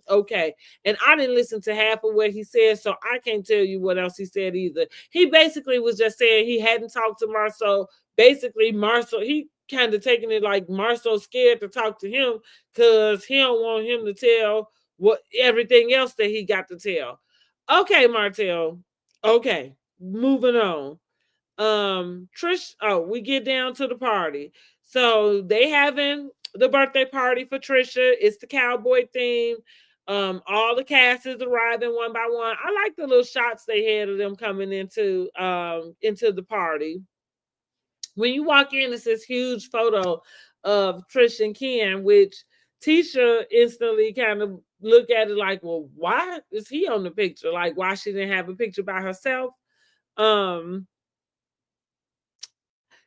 okay. And I didn't listen to half of what he said, so I can't tell you what else he said either. He basically was just saying he hadn't talked to Marceau. Basically, Marceau, he kind of taking it like Marceau's scared to talk to him because he don't want him to tell what everything else that he got to tell. Okay, Martell. Okay, moving on. Trish, oh, we get down to the party. So they having the birthday party for Trisha. It's the cowboy theme. All the cast is arriving one by one. I like the little shots they had of them coming into the party. When you walk in, it's this huge photo of Trish and Ken, which Tisha instantly kind of look at it like, well, why is he on the picture? Like, why she didn't have a picture by herself? Um,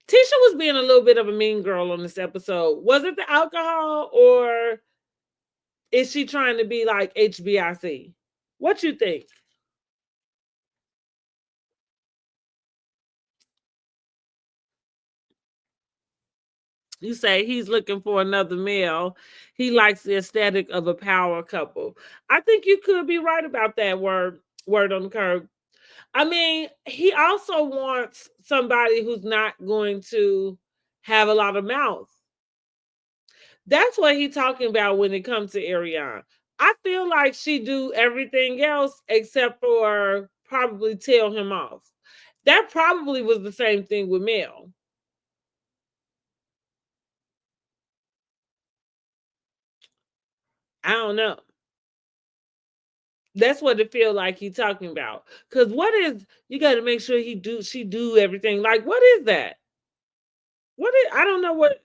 Tisha was being a little bit of a mean girl on this episode. Was it the alcohol, or is she trying to be like HBIC? What you think? You say he's looking for another male. He likes the aesthetic of a power couple. I think you could be right about that word on the curb. I mean, he also wants somebody who's not going to have a lot of mouth. That's what he's talking about when it comes to Ariane. I feel like she do everything else except for probably tell him off. That probably was the same thing with Mel. I don't know. That's what it feel like he talking about. Cause what is, you got to make sure she do everything. Like, what is that? What is, I don't know what,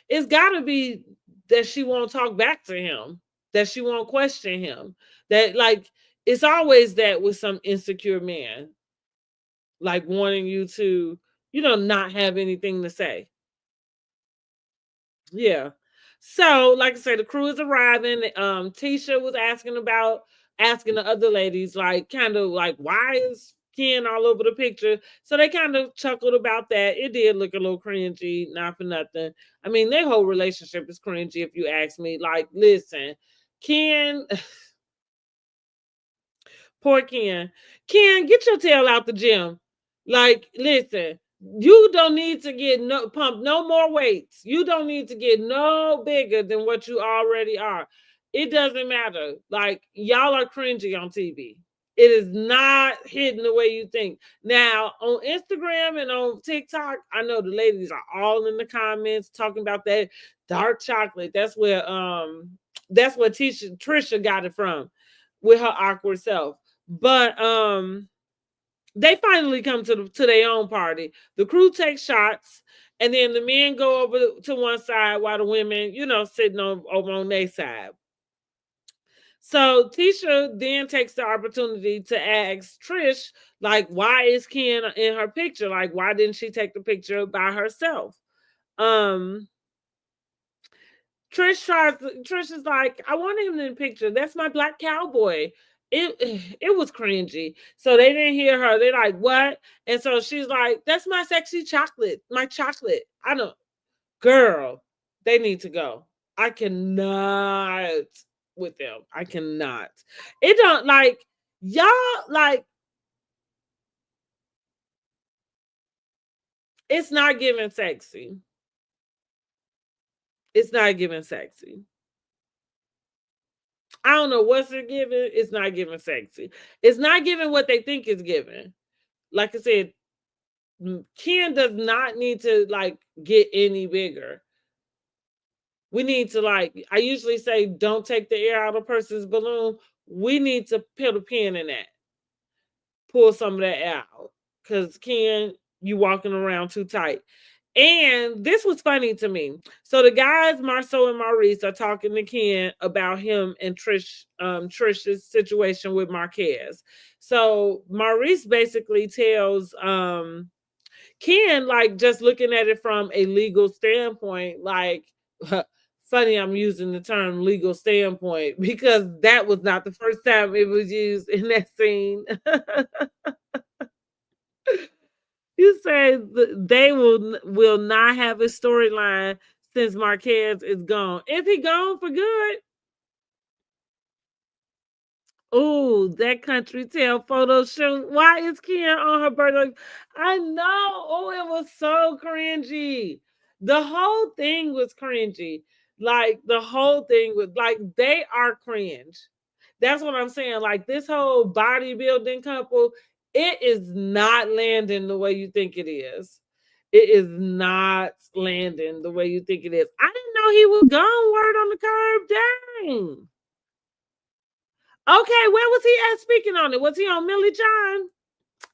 it's got to be that she won't talk back to him, that she won't question him, that like it's always that with some insecure man, like wanting you to, not have anything to say. Yeah. So, like I said, the crew is arriving. Tisha was asking the other ladies, like, kind of like, why is Ken all over the picture? So they kind of chuckled about that. It did look a little cringy, not for nothing. I mean, their whole relationship is cringy, if you ask me. Like, listen, Ken, poor Ken. Ken, get your tail out the gym. Like, listen, you don't need to get no pump no more weights. You don't need to get no bigger than what you already are. It doesn't matter. Like, y'all are cringy on TV. It is not hidden the way you think. Now, on Instagram and on TikTok, I know the ladies are all in the comments talking about that dark chocolate. That's where Trisha got it from with her awkward self. But they finally come to their own party. The crew takes shots, and then the men go over to one side while the women, sitting over on their side. So Tisha then takes the opportunity to ask Trish, like, why is Ken in her picture? Like, why didn't she take the picture by herself? Um, Trish is like, I want him in the picture. That's my black cowboy. It was cringy. So they didn't hear her. They're like, what? And so she's like, that's my sexy chocolate. My chocolate. I don't, girl, they need to go. I cannot with them. I cannot. It don't like y'all like it's not giving sexy. It's not giving sexy. I don't know what's it giving. It's not giving sexy. It's not giving what they think it's giving. Like I said, Ken does not need to like get any bigger. We need to like, I usually say, don't take the air out of a person's balloon. We need to put a pin in that, pull some of that out, because Ken, you walking around too tight. And this was funny to me. So the guys, Marceau and Maurice, are talking to Ken about him and Trish's situation with Marquez. So Maurice basically tells Ken, like, just looking at it from a legal standpoint, like, funny I'm using the term legal standpoint because that was not the first time it was used in that scene. You say they will not have a storyline since Marquez is gone. Is he gone for good? Oh, that country tail photo shoot. Why is Ken on her birthday? I know. Oh, it was so cringy. The whole thing was cringy. Like the whole thing was like they are cringe. That's what I'm saying. Like this whole bodybuilding couple, it is not landing the way you think it is. It is not landing the way you think it is. I didn't know he was gone. Word on the curb. Dang. Okay, where was he at speaking on it? Was he on Millie John?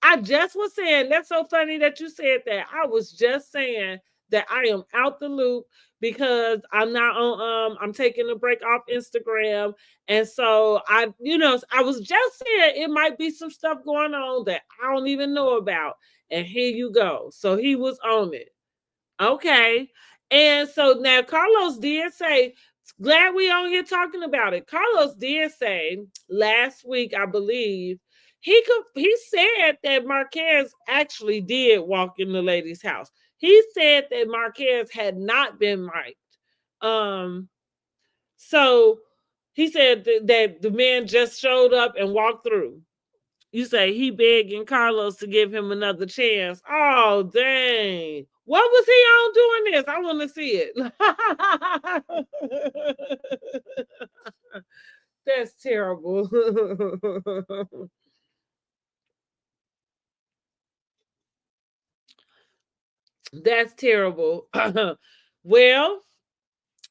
I just was saying, that's so funny that you said that. I was just saying that I am out the loop because I'm not on I'm taking a break off Instagram. And so I was just saying it might be some stuff going on that I don't even know about. And here you go. So he was on it. Okay. And so now Carlos did say, glad we on here talking about it. Carlos did say last week, I believe, he said that Marquez actually did walk in the lady's house. He said that Marquez had not been mic'd. So he said that the man just showed up and walked through. You say he begging Carlos to give him another chance. Oh, dang. What was he on doing this? I want to see it. That's terrible. That's terrible. Well,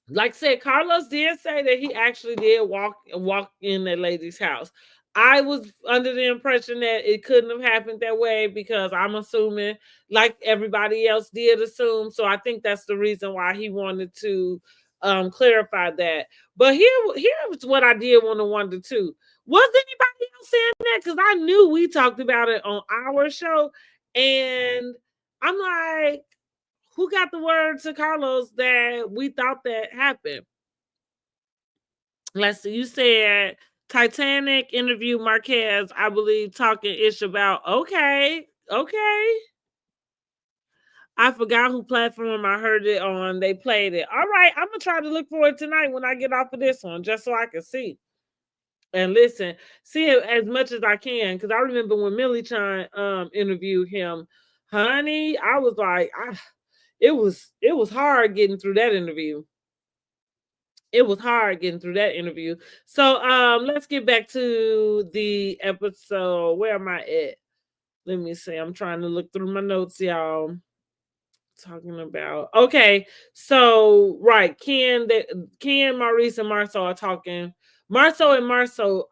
like I said, Carlos did say that he actually did walk in that lady's house. I was under the impression that it couldn't have happened that way because I'm assuming, like everybody else did assume. So I think that's the reason why he wanted to clarify that. But here's what I did want to wonder too. Was anybody else saying that? Because I knew we talked about it on our show, and I'm like, who got the word to Carlos that we thought that happened? Let's see. You said Titanic interview Marquez, I believe, talking ish about. Okay, okay. I forgot who platform I heard it on. They played it. All right, I'm gonna try to look for it tonight when I get off of this one, just so I can see and listen, see it as much as I can. Because I remember when Millie Chan interviewed him, honey, I was like, it was hard getting through that interview. It was hard getting through that interview. So let's get back to the episode. Where am I at? Let me see. I'm trying to look through my notes, y'all. Talking about okay, so right, Ken, Maurice, and Marceau are talking. Marceau and Marceau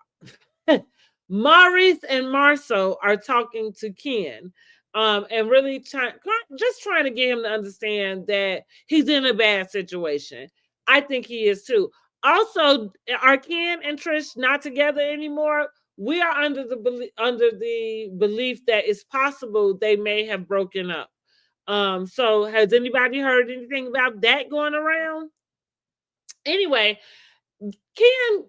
Maurice and Marceau are talking to Ken, and really just trying to get him to understand that he's in a bad situation. I think he is too. Also, are Ken and Trish not together anymore? We are under the belief that it's possible they may have broken up. So has anybody heard anything about that going around? Anyway, Ken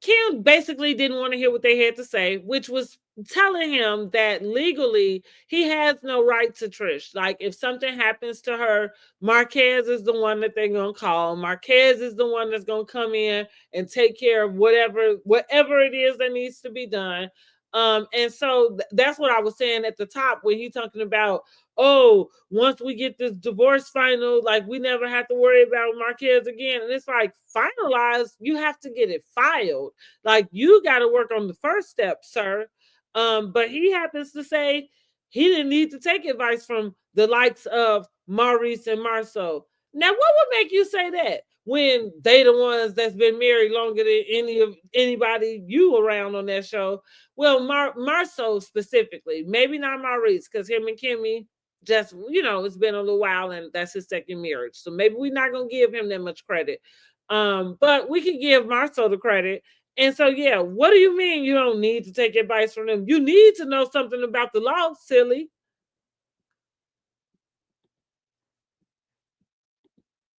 Kim basically didn't want to hear what they had to say, which was telling him that legally he has no right to Trish. Like if something happens to her, Marquez is the one that they're gonna call. Marquez is the one that's gonna come in and take care of whatever it is that needs to be done. And so that's what I was saying at the top when he talking about, oh, once we get this divorce final, like we never have to worry about Marquez again. And it's like finalized, you have to get it filed. Like you got to work on the first step, sir. But he happens to say he didn't need to take advice from the likes of Maurice and Marceau. Now, what would make you say that when they the ones that's been married longer than anybody you around on that show? Well, Marceau specifically, maybe not Maurice, because him and Kimmy just, it's been a little while and that's his second marriage. So maybe we're not gonna give him that much credit. But we can give Marceau the credit. And so, yeah, what do you mean you don't need to take advice from them? You need to know something about the law, silly.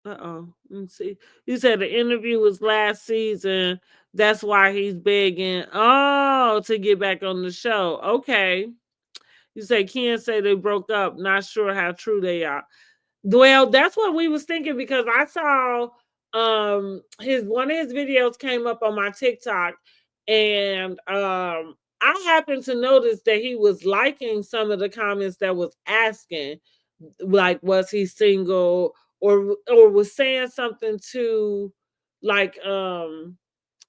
Uh-oh. Let me see. You said the interview was last season. That's why he's begging, to get back on the show. Okay. You say Ken say they broke up. Not sure how true they are. Well, that's what we was thinking because I saw his one of his videos came up on my TikTok, and I happened to notice that he was liking some of the comments that was asking, like, was he single, or was saying something to, like,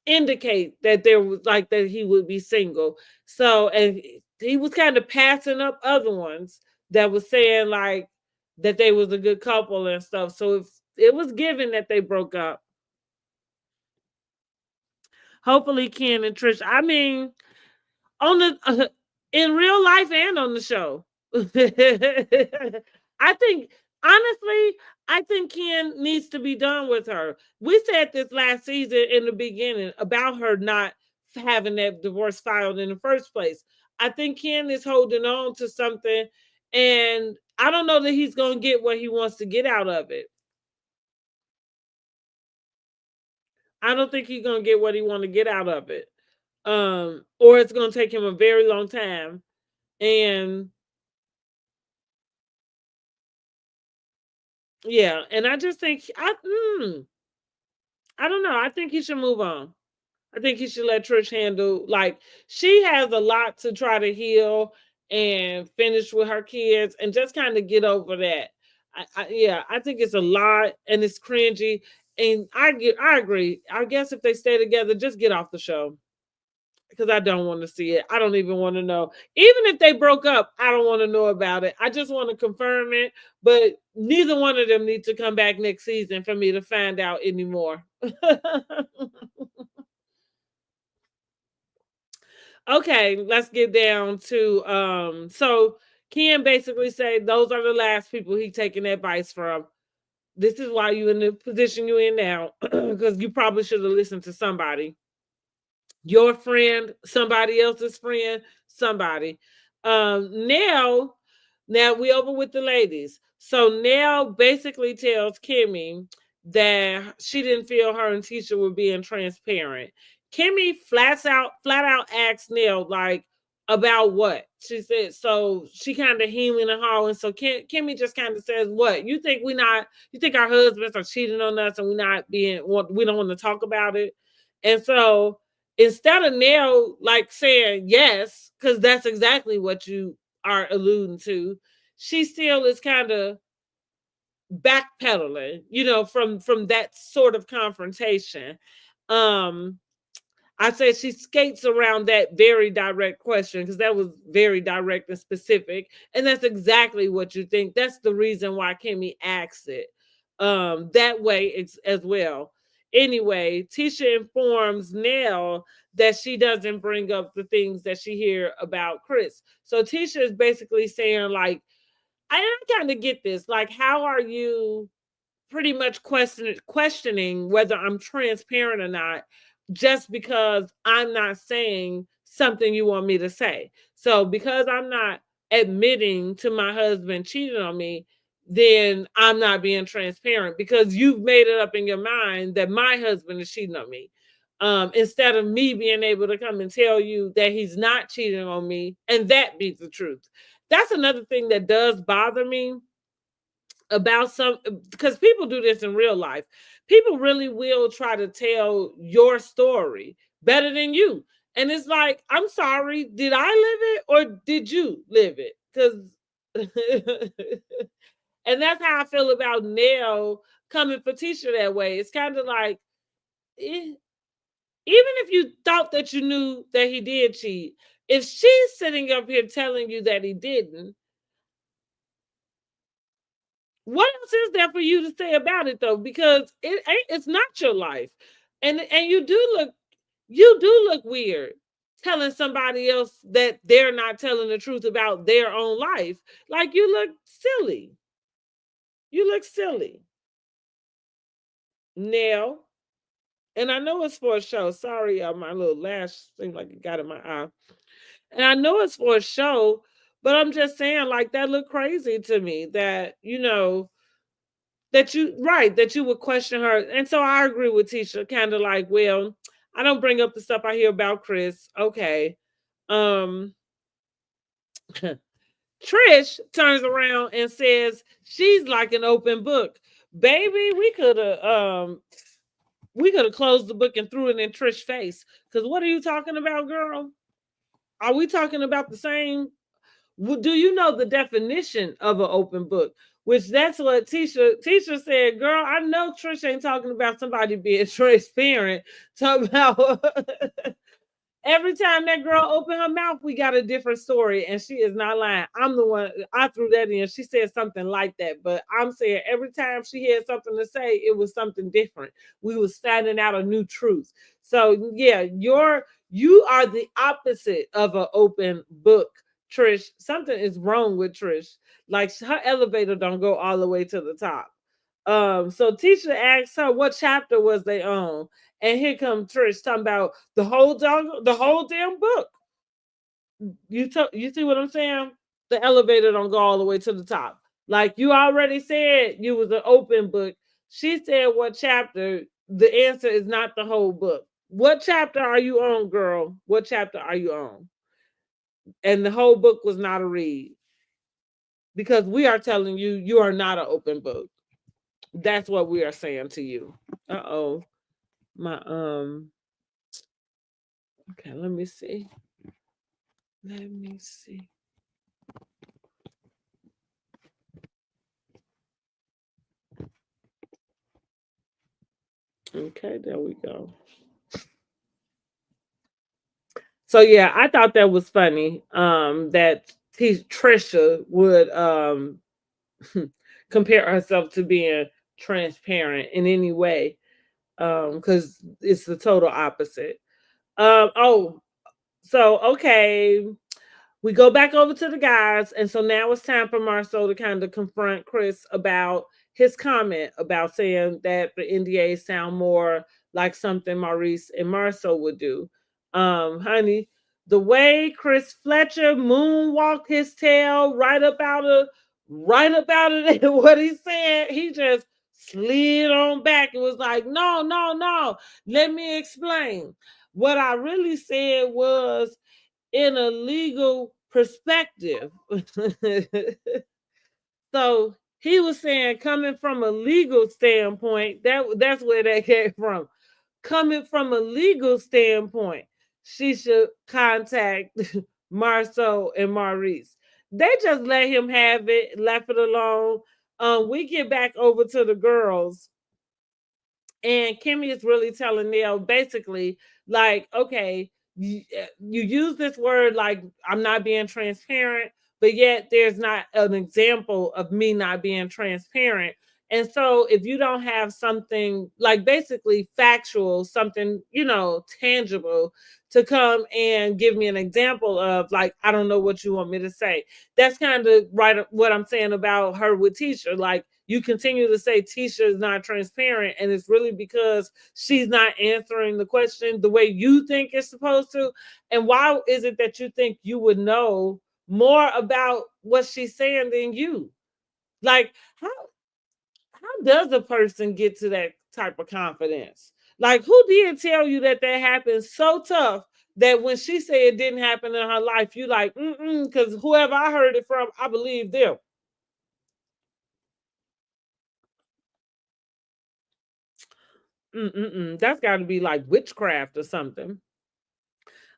indicate that there was, like, that he would be single. So, and he was kind of passing up other ones that was saying, like, that they was a good couple and stuff. So if it was given that they broke up. Hopefully Ken and Trish. I mean, on the in real life and on the show. I think, honestly, I think Ken needs to be done with her. We said this last season in the beginning about her not having that divorce filed in the first place. I think Ken is holding on to something, and I don't know that he's going to get what he wants to get out of it. I don't think he's going to get what he want to get out of it. Or it's going to take him a very long time. And yeah, and I just think I don't know. I think he should move on. I think he should let Trish handle, like, she has a lot to try to heal and finish with her kids and just kind of get over that. Yeah, I think it's a lot and it's cringy. And I agree. I guess if they stay together, just get off the show. Because I don't want to see it. I don't even want to know. Even if they broke up, I don't want to know about it. I just want to confirm it. But neither one of them need to come back next season for me to find out anymore. Okay, let's get down to so Ken basically said those are the last people he taking advice from. This is why you in the position you in now, because you probably should have listened to somebody. Your friend, somebody else's friend, somebody. Now, we over with the ladies. So now basically tells Kimmy that she didn't feel her and Tisha were being transparent. Kimmy flat out asked Nell, like, about what? She said, so she kind of hemming and hawing. So Kimmy just kind of says, what? You think our husbands are cheating on us and we don't want to talk about it? And so instead of Nell, like, saying yes, because that's exactly what you are alluding to, she still is kind of backpedaling, from that sort of confrontation. Um, I say she skates around that very direct question because that was very direct and specific, and that's exactly what you think. That's the reason why Kimmy asked it that way as well. Anyway, Tisha informs Nell that she doesn't bring up the things that she hear about Chris. So Tisha is basically saying, like, I kind of get this. Like, how are you pretty much questioning whether I'm transparent or not just because I'm not saying something you want me to say. So because I'm not admitting to my husband cheating on me, then I'm not being transparent because you've made it up in your mind that my husband is cheating on me. Instead of me being able to come and tell you that he's not cheating on me and that be the truth. That's another thing that does bother me about some, because people do this in real life. People really will try to tell your story better than you. And it's like, I'm sorry, did I live it or did you live it? Because and that's how I feel about Nell coming for Tisha that way. It's kind of like, eh, Even if you thought that you knew that he did cheat, if she's sitting up here telling you that he didn't, what else is there for you to say about it though? Because it's not your life. And you do look weird telling somebody else that they're not telling the truth about their own life. Like you look silly. You look silly. Now, and I know it's for a show. Sorry, my little lash seemed like it got in my eye. And I know it's for a show, but I'm just saying, like, that looked crazy to me that, that you would question her. And so I agree with Tisha, kind of like, well, I don't bring up the stuff I hear about Chris. Okay. Um, Trish turns around and says she's like an open book. Baby, we could have closed the book and threw it in Trish's face. Because what are you talking about, girl? Are we talking about the same? Do you know the definition of an open book? Which that's what Tisha said, girl. I know Trish ain't talking about somebody being transparent. Talking about every time that girl opened her mouth, we got a different story, and she is not lying. I'm the one I threw that in. She said something like that, but I'm saying every time she had something to say, it was something different. We was finding out a new truth. So yeah, you are the opposite of an open book, Trish. Something is wrong with Trish. Like her elevator don't go all the way to the top. So Tisha asked her what chapter was they on, and here comes Trish talking about the whole damn book. You see what I'm saying? The elevator don't go all the way to the top. Like you already said, you was an open book. She said what chapter? The answer is not the whole book. What chapter are you on, girl? What chapter are you on? And the whole book was not a read because we are telling you you are not an open book. That's what we are saying to you. Uh-oh. My okay, let me see. Let me see. Okay, there we go. So yeah, I thought that was funny. That Trisha would compare herself to being transparent in any way. Because it's the total opposite. Oh, so okay. We go back over to the guys, and so now it's time for Marceau to kind of confront Chris about his comment about saying that the NDAs sound more like something Maurice and Marceau would do. Honey, the way Chris Fletcher moonwalked his tail right about it, what he said, he just slid on back and was like, no, no, no, let me explain. What I really said was in a legal perspective. So he was saying, coming from a legal standpoint, that's where that came from. Coming from a legal standpoint, she should contact Marceau and Maurice. They just let him have it, left it alone. We get back over to the girls, and Kimmy is really telling Neil basically, like, okay, you use this word like I'm not being transparent, but yet there's not an example of me not being transparent. And so if you don't have something like basically factual, something, tangible to come and give me an example of, like, I don't know what you want me to say. That's kind of right what I'm saying about her with Tisha. Like, you continue to say Tisha is not transparent, and it's really because she's not answering the question the way you think it's supposed to. And why is it that you think you would know more about what she's saying than you? Like, how does a person get to that type of confidence? Like, who did tell you that happened so tough that when she said it didn't happen in her life, you like, because whoever I heard it from, I believe them. That's got to be like witchcraft or something.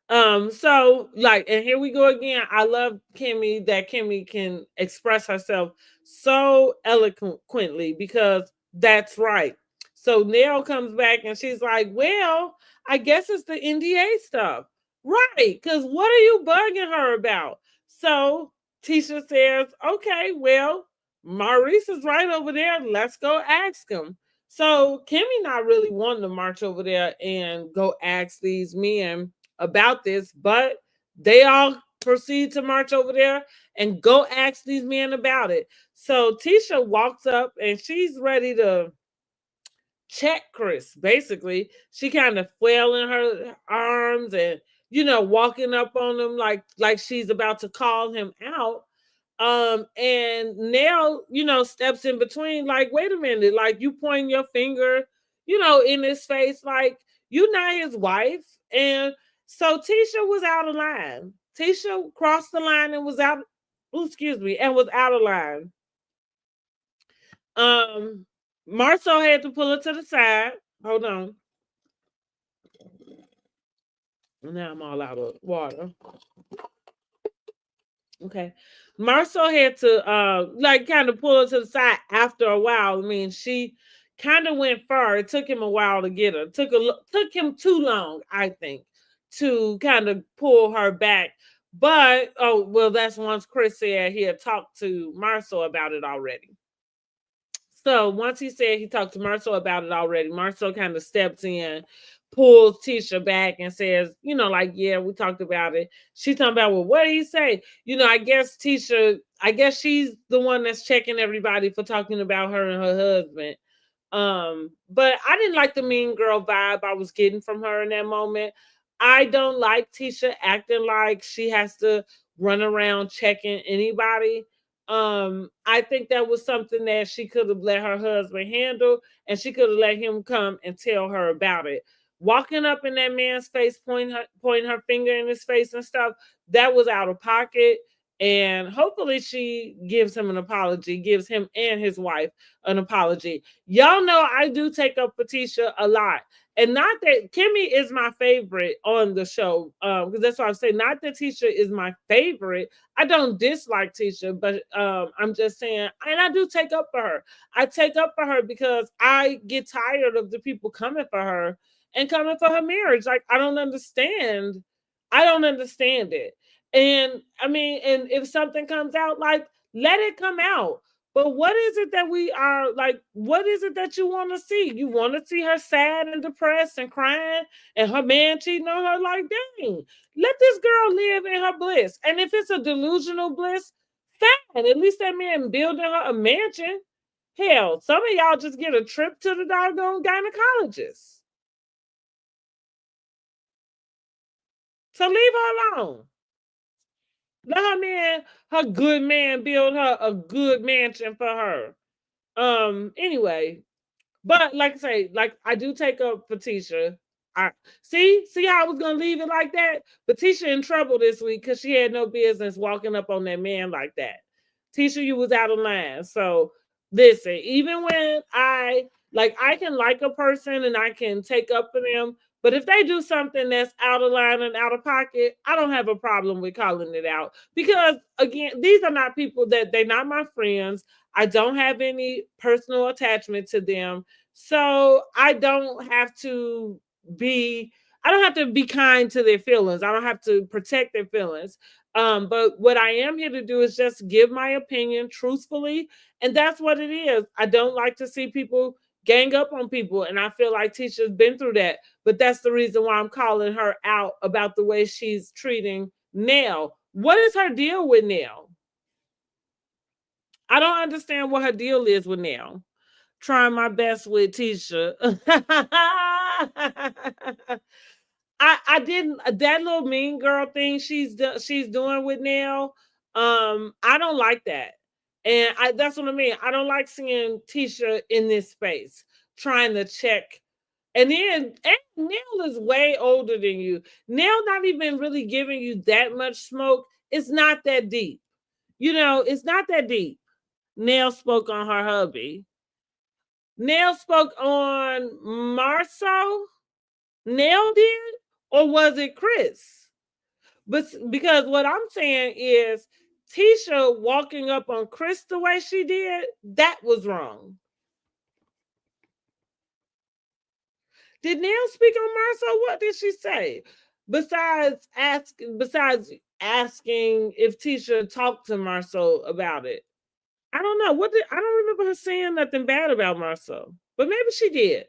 So like, and here we go again. I love Kimmy, that Kimmy can express herself so eloquently, because that's right. So Nell comes back and she's like, well, I guess it's the NDA stuff. Right. Because what are you bugging her about? So Tisha says, okay, well, Maurice is right over there. Let's go ask him. So Kimmy not really wanting to march over there and go ask these men about this, but they all proceed to march over there and go ask these men about it. So Tisha walks up and she's ready to check Chris. Basically, she kind of flailing her arms and walking up on him like she's about to call him out. And Nell, steps in between, like, wait a minute, like you pointing your finger, in his face, like you not his wife. And so Tisha was out of line. Tisha crossed the line and was out, excuse me, and was out of line. Um, Marceau had to pull her to the side. Hold on. Now I'm all out of water. Okay. Marceau had to kind of pull her to the side after a while. I mean, she kind of went far. It took him a while to get her. Took him too long, I think, to kind of pull her back. But that's once Chris said he had talked to Marceau about it already. So once he said he talked to Marceau about it already, Marceau kind of steps in, pulls Tisha back and says, like, yeah, we talked about it. She's talking about, well, what did he say? I guess she's the one that's checking everybody for talking about her and her husband. But I didn't like the mean girl vibe I was getting from her in that moment. I don't like Tisha acting like she has to run around checking anybody. I think that was something that she could have let her husband handle, and she could have let him come and tell her about it. Walking up in that man's face, pointing her finger in his face and stuff, that was out of pocket. And hopefully she gives him an apology, gives him and his wife an apology. Y'all know I do take up for Tisha a lot. And not that Kimmy is my favorite on the show, because that's what I'm saying. Not that Tisha is my favorite. I don't dislike Tisha, but I'm just saying, and I do take up for her. I take up for her because I get tired of the people coming for her and coming for her marriage. Like, I don't understand. I don't understand it. And I mean, and if something comes out, like, let it come out. But what is it that we are like? What is it that you want to see? You want to see her sad and depressed and crying and her man cheating on her? Like, dang, let this girl live in her bliss. And if it's a delusional bliss, fine. At least that man building her a mansion. Hell, some of y'all just get a trip to the doggone gynecologist. So leave her alone. Let her good man, build her a good mansion for her. Anyway, but like I say, like I do take up for Tisha. I see how I was gonna leave it like that. But Tisha in trouble this week because she had no business walking up on that man like that. Tisha, you was out of line. So listen, even when I can like a person and I can take up for them, but if they do something that's out of line and out of pocket, I don't have a problem with calling it out. Because again, these are not people they're not my friends. I don't have any personal attachment to them. So be I don't have to be kind to their feelings. I don't have to protect their feelings. But what I am here to do is just give my opinion truthfully, and that's what it is. I don't like to see people gang up on people, and I feel like Tisha's been through that. But that's the reason why I'm calling her out about the way she's treating Nell. What is her deal with Nell? I don't understand what her deal is with Nell. Trying my best with Tisha. I didn't that little mean girl thing she's doing with Nell. I don't like that, and that's what I mean. I don't like seeing Tisha in this space trying to check. And then Nell is way older than you. Nell not even really giving you that much smoke. It's not that deep. It's not that deep. Nell spoke on her hubby. Nell spoke on Marceau. Nell did, or was it Chris? But because what I'm saying is Tisha walking up on Chris the way she did, that was wrong. Did Neil speak on Marcel? What did she say? Besides asking if Tisha talked to Marcel about it. I don't know. I don't remember her saying nothing bad about Marcel. But maybe she did.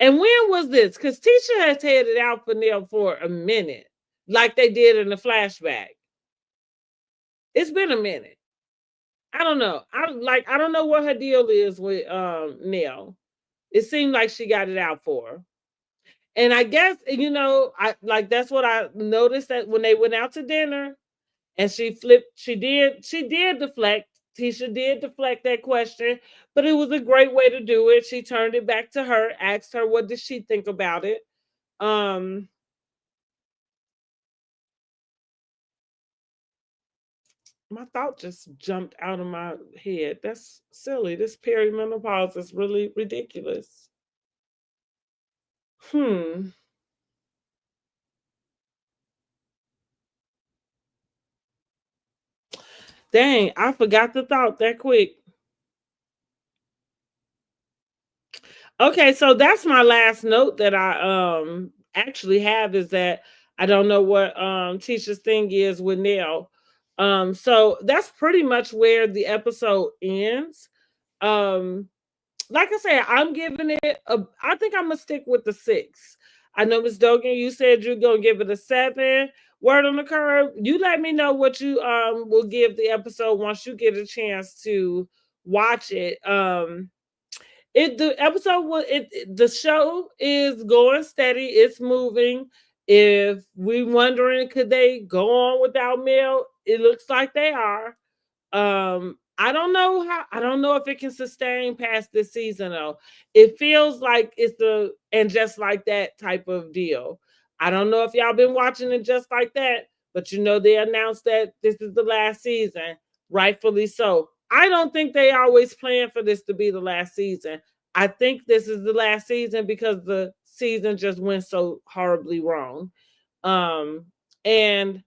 And when was this? Because Tisha has had it out for Neil for a minute, like they did in the flashback. It's been a minute. I don't know. I don't know what her deal is with Neil. It seemed like she got it out for her. And I guess, I like that's what I noticed that when they went out to dinner and she did deflect. Tisha did deflect that question, but it was a great way to do it. She turned it back to her, asked her what did she think about it. Um my thought just jumped out of my head. That's silly. This perimenopause is really ridiculous. Hmm. Dang, I forgot the thought that quick. Okay, so that's my last note that I actually have is that I don't know what Tisha's thing is with Nell. So that's pretty much where the episode ends. Um like I said, I'm giving it I think I'm gonna stick with the 6. I know Miss Dogan, you said you're gonna give it a 7. Word on the curve. You let me know what you will give the episode once you get a chance to watch it. The episode was the show is going steady, it's moving. If we wondering could they go on without Mel, it looks like they are. I don't know if it can sustain past this season though. It feels like it's the and just like that type of deal. I don't know if y'all been watching it just like that, but they announced that this is the last season, rightfully so. I don't think they always plan for this to be the last season. I think this is the last season because the season just went so horribly wrong. Um and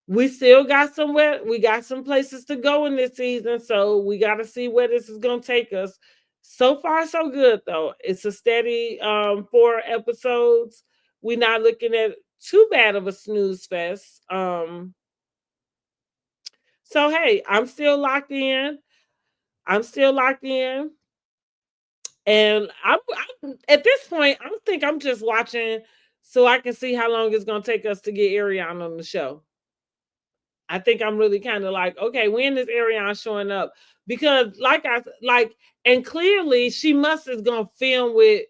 we still got somewhere, we got some places to go in this season, so we got to see where this is going to take us. So far so good though. It's a steady 4 episodes. We're not looking at too bad of a snooze fest. So hey, I'm still locked in. I'm still locked in. And I'm at this point, I think I'm just watching so I can see how long it's going to take us to get Ariana on the show. I think I'm really kind of like, okay, when is Ariana showing up? Because and clearly she must is gonna film with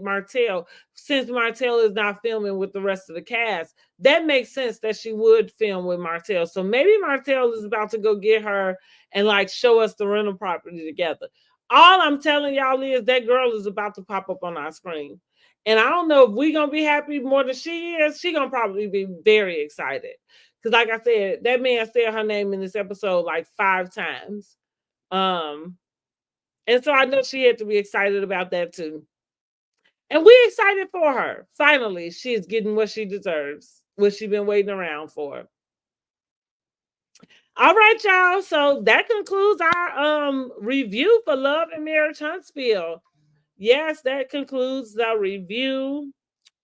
Martell since Martell is not filming with the rest of the cast. That makes sense that she would film with Martell. So maybe Martell is about to go get her and like show us the rental property together. All I'm telling y'all is that girl is about to pop up on our screen. And I don't know if we're gonna be happy more than she is. She gonna probably be very excited. Because like I said, that man said her name in this episode like 5 times. Um, and so I know she had to be excited about that too. And we excited for her. Finally, she's getting what she deserves, what she's been waiting around for. All right, y'all. So that concludes our review for Love and Marriage Huntsville. Yes, that concludes the review.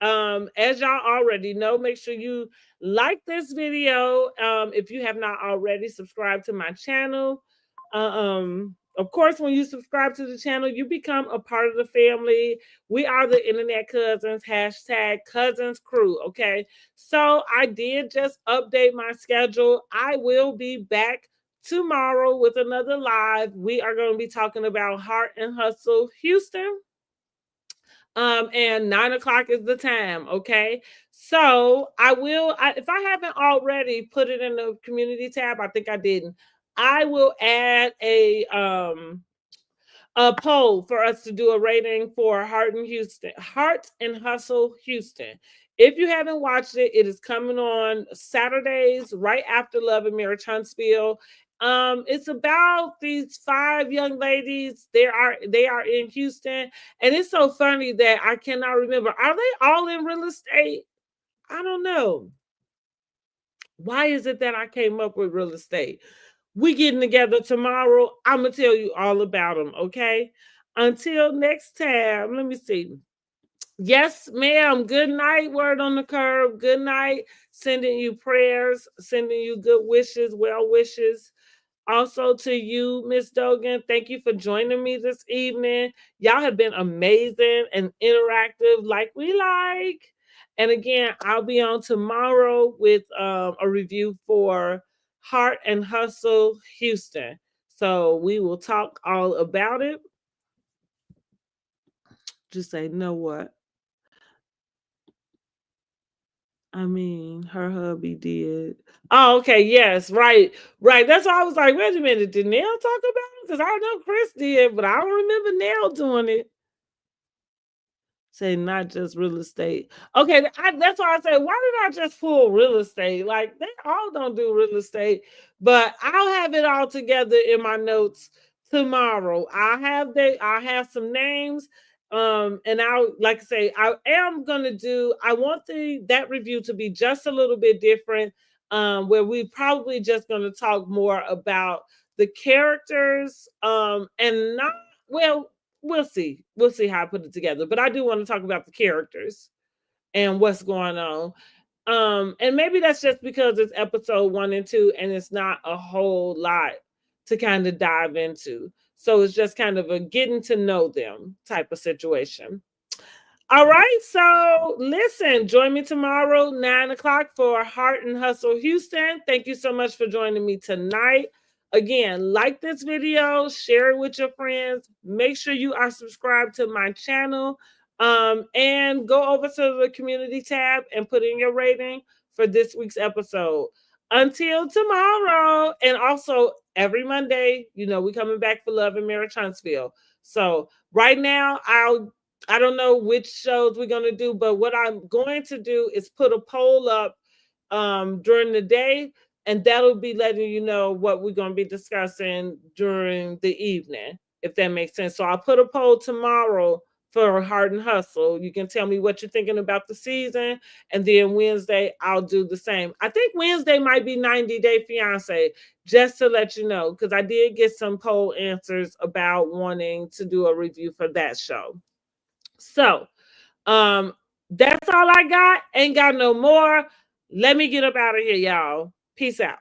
As y'all already know, make sure you like this video. If you have not already, subscribe to my channel. Of course, when you subscribe to the channel, you become a part of the family. We are the Internet Cousins, hashtag Cousins Crew. Okay, so I did just update my schedule. I will be back tomorrow with another live. We are going to be talking about Heart and Hustle Houston. And 9 o'clock is the time. Okay, so if I haven't already put it in the community tab, I think I didn't. I will add a poll for us to do a rating for Heart and Hustle Houston. If you haven't watched it, it is coming on Saturdays right after Love and Marriage Huntsville. It's about these 5 young ladies. They are in Houston, and it's so funny that I cannot remember. Are they all in real estate? I don't know. Why is it that I came up with real estate? We getting together tomorrow. I'm gonna tell you all about them. Okay. Until next time, let me see. Yes, ma'am. Good night, word on the curb. Good night. Sending you prayers, sending you good wishes, well wishes. Also to you, Miss Dogan, thank you for joining me this evening. Y'all have been amazing and interactive like we like. And again, I'll be on tomorrow with a review for Heart and Hustle Houston. So we will talk all about it. Just say, know what? I mean, her hubby did. Oh, okay. Yes, right, right. That's why I was like, wait a minute, did Nell talk about it? Because I know Chris did, but I don't remember Nell doing it. Say not just real estate. Okay, that's why I say, why did I just pull real estate? Like they all don't do real estate, but I'll have it all together in my notes tomorrow. I have some names. And I'll like I say, I am gonna do I want that review to be just a little bit different. Where we probably just gonna talk more about the characters, and not well, we'll see. We'll see how I put it together. But I do want to talk about the characters and what's going on. And maybe that's just because it's episode 1 and 2, and it's not a whole lot to kind of dive into. So it's just kind of a getting to know them type of situation. All right. So listen, join me tomorrow, 9 o'clock for Heart and Hustle Houston. Thank you so much for joining me tonight. Again, like this video, share it with your friends. Make sure you are subscribed to my channel. And go over to the community tab and put in your rating for this week's episode. Until tomorrow. And also every Monday, we coming back for Love and Marriage Huntsville. So right now, I don't know which shows we're going to do, but what I'm going to do is put a poll up during the day, and that'll be letting you know what we're going to be discussing during the evening, if that makes sense. So I'll put a poll tomorrow for Heart and Hustle. You can tell me what you're thinking about the season, and then Wednesday I'll do the same. I think Wednesday might be 90 Day Fiance, just to let you know, because I did get some poll answers about wanting to do a review for that show. So, that's all I got. Ain't got no more. Let me get up out of here, y'all. Peace out.